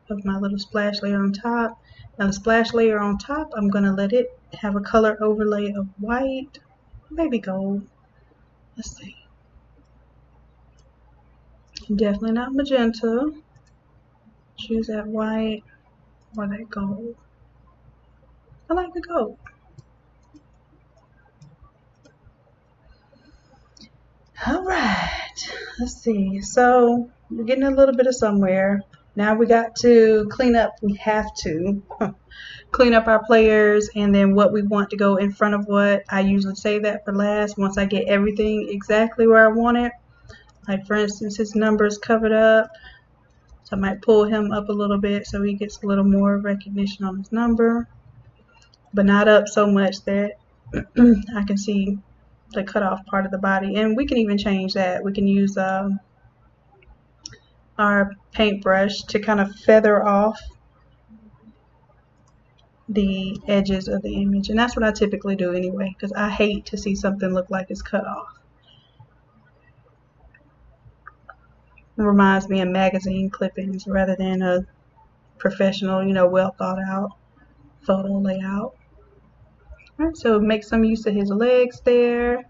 S1: of my little splash layer on top. Now the splash layer on top, I'm going to let it have a color overlay of white, maybe gold. Let's see. Definitely not magenta. Choose that white or that gold. I like the gold. Alright, let's see. So we're getting a little bit of somewhere. Now we got to clean up. We have to clean up our players and then what we want to go in front of what. I usually save that for last once I get everything exactly where I want it. Like for instance, his number is covered up. So I might pull him up a little bit so he gets a little more recognition on his number. But not up so much that I can see the cutoff part of the body. And we can even change that. We can use our paintbrush to kind of feather off the edges of the image. And that's what I typically do anyway, because I hate to see something look like it's cut off. It reminds me of magazine clippings rather than a professional, well thought out photo layout. Alright, so make some use of his legs there.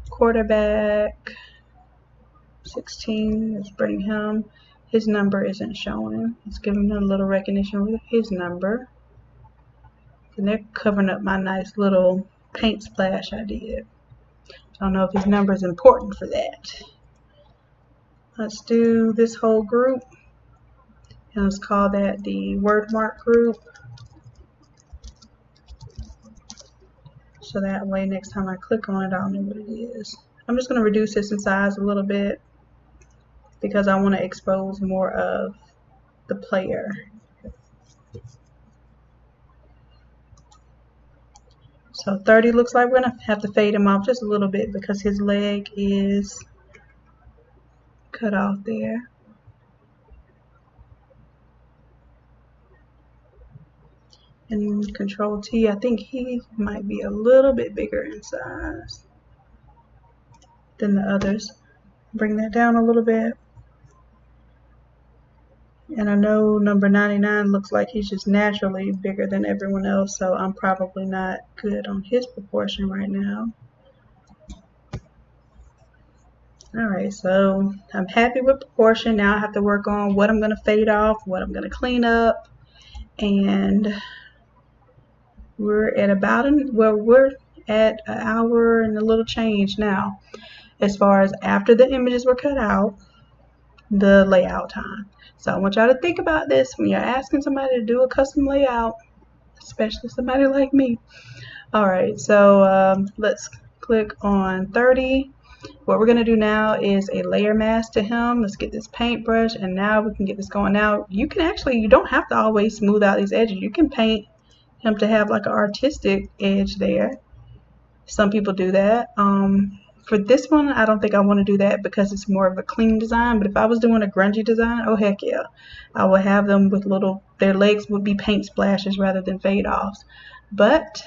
S1: Quarterback 16, let's bring him. His number isn't showing. Let's give him a little recognition with his number. And they're covering up my nice little paint splash I did. I don't know if his number is important for that. Let's do this whole group. And let's call that the word mark group. So that way next time I click on it, I'll know what it is. I'm just going to reduce this in size a little bit because I want to expose more of the player. So 30 looks like we're going to have to fade him off just a little bit because his leg is cut off there. And Control T, I think he might be a little bit bigger in size than the others. Bring that down a little bit. And I know number 99 looks like he's just naturally bigger than everyone else, so I'm probably not good on his proportion right now. Alright, so I'm happy with proportion. Now I have to work on what I'm going to fade off, what I'm going to clean up, and we're at we're at an hour and a little change now as far as after the images were cut out. the layout time. So I want y'all to think about this when you're asking somebody to do a custom layout, especially somebody like me. Alright, so let's click on 30. What we're going to do now is a layer mask to him. Let's get this paintbrush, and now we can get this going. Now you can actually, you don't have to always smooth out these edges. You can paint him to have like an artistic edge there. Some people do that. For this one, I don't think I want to do that because it's more of a clean design. But if I was doing a grungy design, oh heck yeah, I would have them with little, their legs would be paint splashes rather than fade offs. But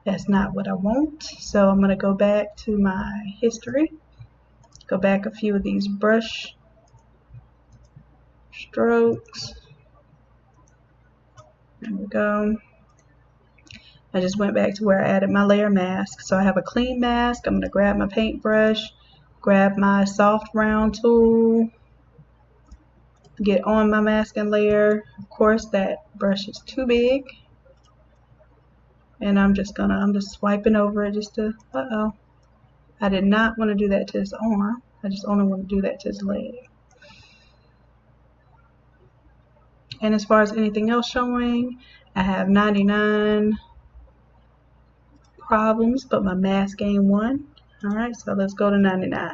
S1: that's not what I want. So I'm going to go back to my history, go back a few of these brush strokes. There we go. I just went back to where I added my layer mask. So I have a clean mask. I'm going to grab my paintbrush, grab my soft round tool, get on my masking layer. Of course, that brush is too big. And I'm just swiping over it just to, I did not want to do that to his arm. I just only want to do that to his leg. And as far as anything else showing, I have 99 problems, but my mask ain't one. Alright, so let's go to 99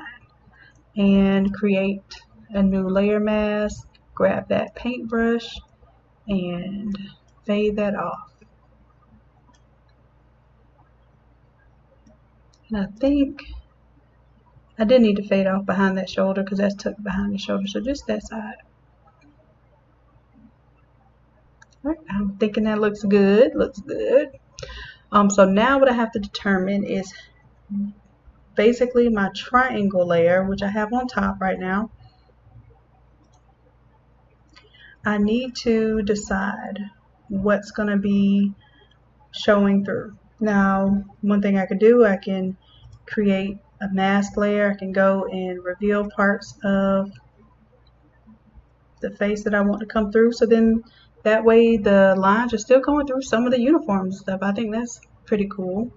S1: and create a new layer mask. Grab that paintbrush and fade that off. And I think I did need to fade off behind that shoulder because that's tucked behind the shoulder, so just that side. Alright, I'm thinking that looks good. Looks good. So now what I have to determine is basically my triangle layer, which I have on top right now. I need to decide what's going to be showing through. Now, one thing I could do, I can create a mask layer. I can go and reveal parts of the face that I want to come through. So then that way the lines are still going through some of the uniforms and stuff. I think that's pretty cool.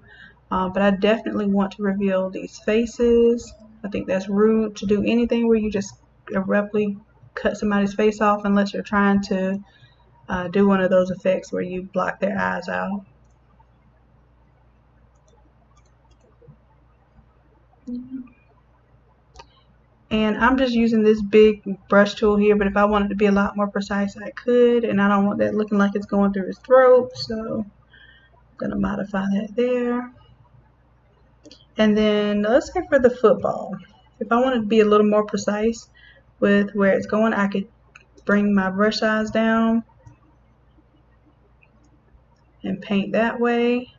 S1: But I definitely want to reveal these faces. I think that's rude to do anything where you just abruptly cut somebody's face off unless you're trying to do one of those effects where you block their eyes out. And I'm just using this big brush tool here, but if I wanted to be a lot more precise, I could, and I don't want that looking like it's going through his throat, so I'm going to modify that there. And then let's say for the football, if I wanted to be a little more precise with where it's going, I could bring my brush size down and paint that way.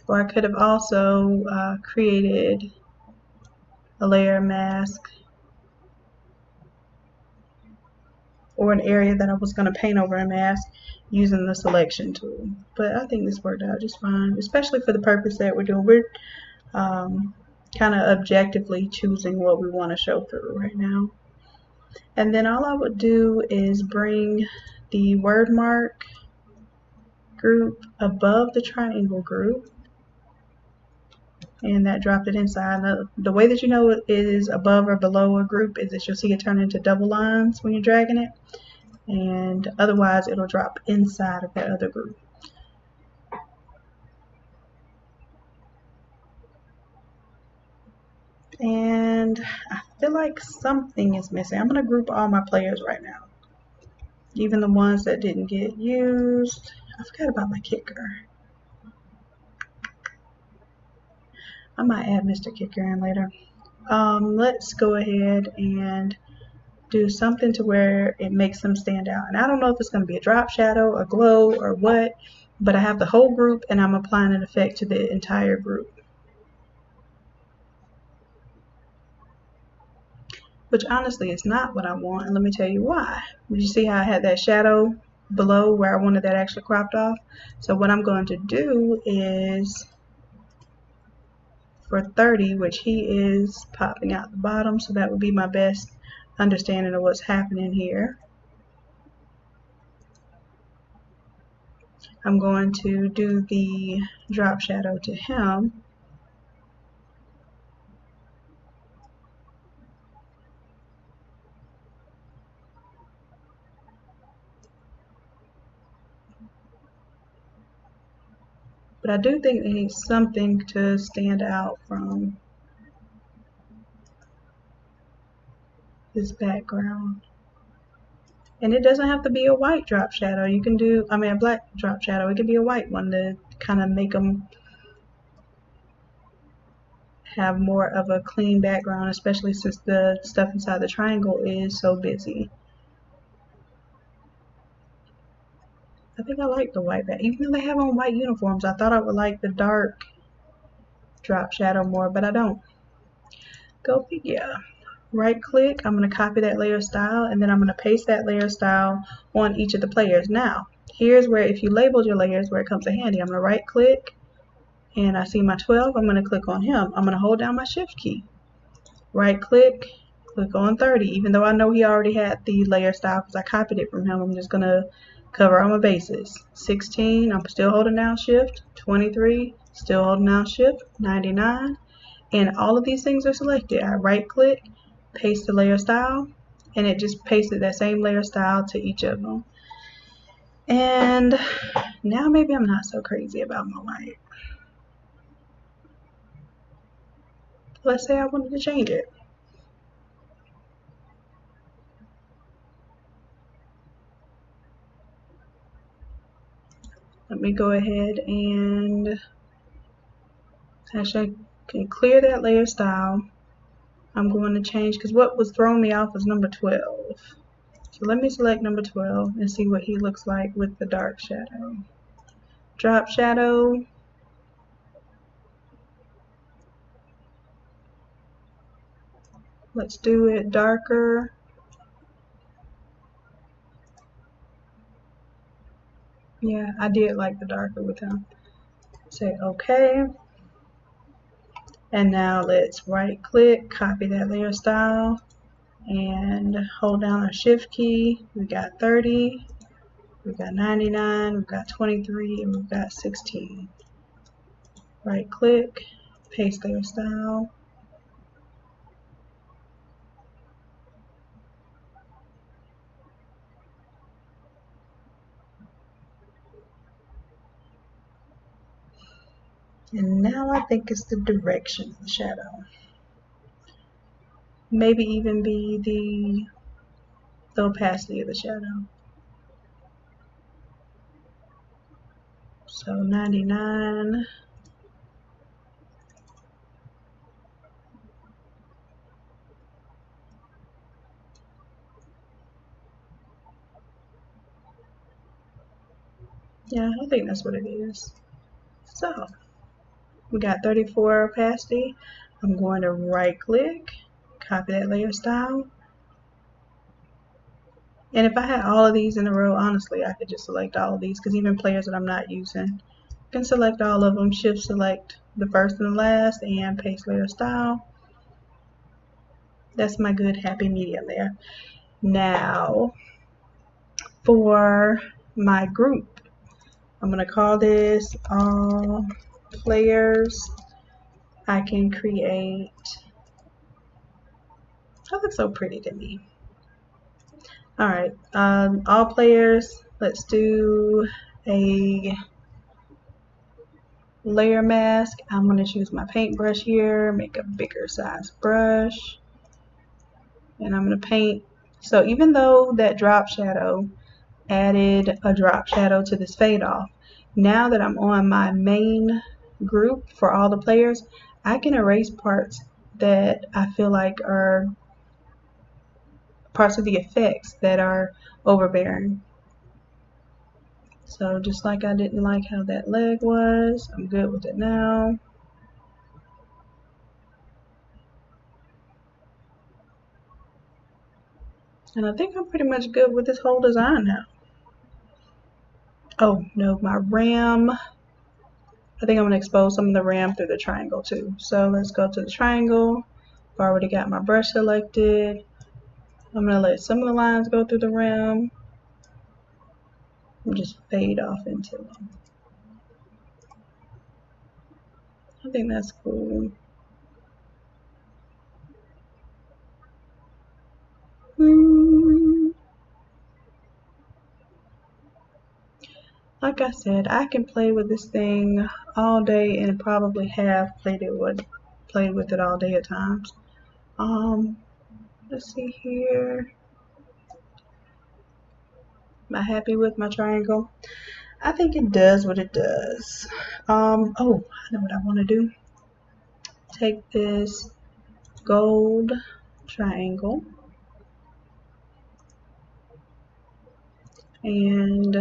S1: Or I could have also created a layer mask or an area that I was going to paint over a mask using the selection tool. But I think this worked out just fine, especially for the purpose that we're doing. We're kind of objectively choosing what we want to show through right now. And then all I would do is bring the word mark group above the triangle group, and that dropped it inside. The way that you know it is above or below a group is that you'll see it turn into double lines when you're dragging it, and otherwise it'll drop inside of that other group. And I feel like something is missing. I'm going to group all my players right now, even the ones that didn't get used. I forgot about my kicker. I might add Mr. Kicker in later. Let's go ahead and do something to where it makes them stand out. And I don't know if it's going to be a drop shadow, a glow, or what, but I have the whole group and I'm applying an effect to the entire group. Which honestly is not what I want, and let me tell you why. Did you see how I had that shadow below where I wanted that actually cropped off? So what I'm going to do is for 30, which he is popping out the bottom, so that would be my best understanding of what's happening here. I'm going to do the drop shadow to him. But I do think they need something to stand out from this background. And it doesn't have to be a white drop shadow. You can do, I mean, a black drop shadow. It could be a white one to kind of make them have more of a clean background, especially since the stuff inside the triangle is so busy. I think I like the white back. Even though they have on white uniforms, I thought I would like the dark drop shadow more, but I don't. Go figure. Right click, I'm going to copy that layer style, and then I'm going to paste that layer style on each of the players. Now, here's where if you labeled your layers, where it comes in handy. I'm going to right click, and I see my 12. I'm going to click on him. I'm going to hold down my shift key. Right click, click on 30. Even though I know he already had the layer style because I copied it from him, I'm just going to cover all my bases. 16, I'm still holding down shift. 23, still holding down shift. 99, and all of these things are selected. I right click, paste the layer style, and it just pasted that same layer style to each of them. And now maybe I'm not so crazy about my white. Let's say I wanted to change it. Let me go ahead and actually I can clear that layer style. I'm going to change, because what was throwing me off was number 12. So let me select number 12 and see what he looks like with the dark shadow. Drop shadow. Let's do it darker. Yeah, I did like the darker with him. Say OK. And now let's right click, copy that layer style, and hold down our shift key. We got 30, we've got 99, we've got 23, and we've got 16. Right click, paste layer style. And now I think it's the direction of the shadow. Maybe even be the opacity of the shadow. So 99. Yeah, I think that's what it is. So we got 34 opacity. I'm going to right click, copy that layer style. And if I had all of these in a row, honestly, I could just select all of these, because even players that I'm not using, I can select all of them, shift select the first and the last, and paste layer style. That's my good happy medium there. Now, for my group, I'm going to call this all players. I can create, that looks so pretty to me. Alright, all players, let's do a layer mask. I'm going to choose my paintbrush here, make a bigger size brush, and I'm going to paint. So even though that drop shadow added a drop shadow to this fade off, now that I'm on my main group for all the players, I can erase parts that I feel like are parts of the effects that are overbearing. So just like I didn't like how that leg was, I'm good with it now. And I think I'm pretty much good with this whole design now. Oh no, my ram. I think I'm going to expose some of the ram through the triangle too. So let's go to the triangle. I've already got my brush selected. I'm going to let some of the lines go through the rim and just fade off into them. I think that's cool. Like I said, I can play with this thing all day and probably have played with it all day at times. Let's see here. Am I happy with my triangle? I think it does what it does. Oh, I know what I want to do. Take this gold triangle and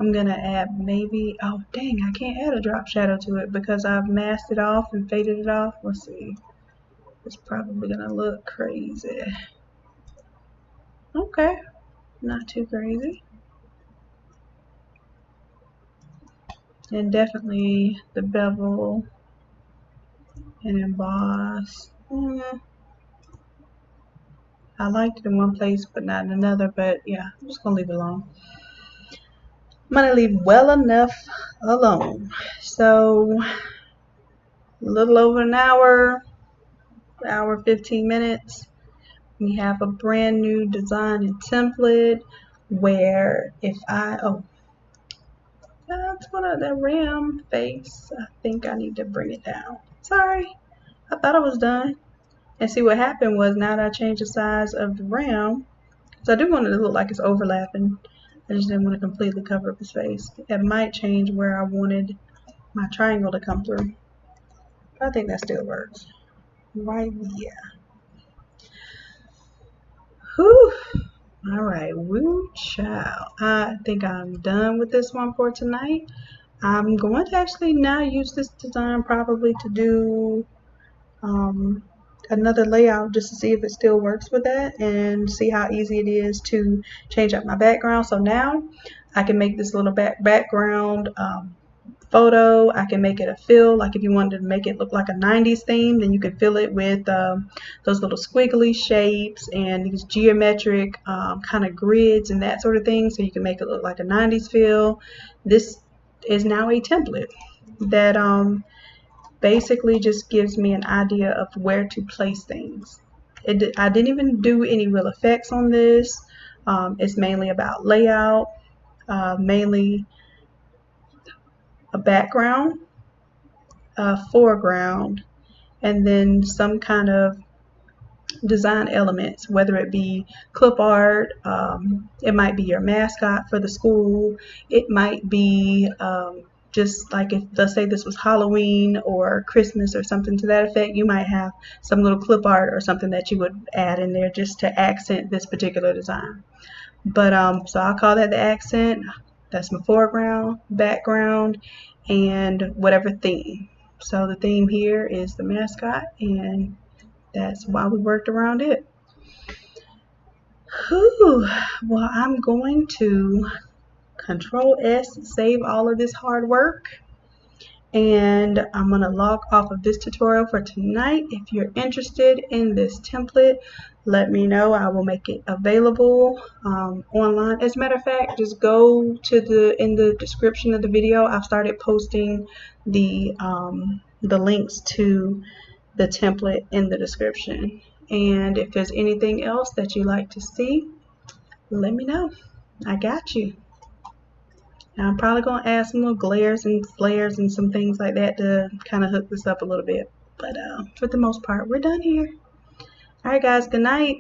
S1: I'm gonna add maybe, oh dang, I can't add a drop shadow to it because I've masked it off and faded it off. Let's see. It's probably gonna look crazy. Okay, not too crazy. And definitely the bevel and emboss. I liked it in one place but not in another, but yeah, I'm just gonna leave it alone. I'm gonna leave well enough alone. So a little over an hour 15 minutes. We have a brand new design and template where if that's one of the rim face. I think I need to bring it down. Sorry, I thought I was done. And see what happened was now that I changed the size of the rim, because I do want it to look like it's overlapping. I just didn't want to completely cover up his face. It might change where I wanted my triangle to come through. But I think that still works. Right, yeah. Whew. Alright, woo child. I think I'm done with this one for tonight. I'm going to actually now use this design probably to do another layout just to see if it still works with that and see how easy it is to change up my background. So now I can make this little background photo. I can make it a fill, like if you wanted to make it look like a 90s theme, then you could fill it with those little squiggly shapes and these geometric kind of grids and that sort of thing, so you can make it look like a 90s feel. This is now a template that basically just gives me an idea of where to place things. I didn't even do any real effects on this. It's mainly about layout, mainly a background, a foreground, and then some kind of design elements, whether it be clip art, it might be your mascot for the school, it might be just like if, let's say this was Halloween or Christmas or something to that effect, you might have some little clip art or something that you would add in there just to accent this particular design. But so I'll call that the accent. That's my foreground, background, and whatever theme. So the theme here is the mascot, and that's why we worked around it. Whew. Well, I'm going to Control S, save all of this hard work, and I'm going to log off of this tutorial for tonight. If you're interested in this template, let me know. I will make it available online. As a matter of fact, just go to in the description of the video. I've started posting the links to the template in the description. And if there's anything else that you'd like to see, let me know. I got you. Now I'm probably going to add some little glares and flares and some things like that to kind of hook this up a little bit. But for the most part, we're done here. Alright guys, good night.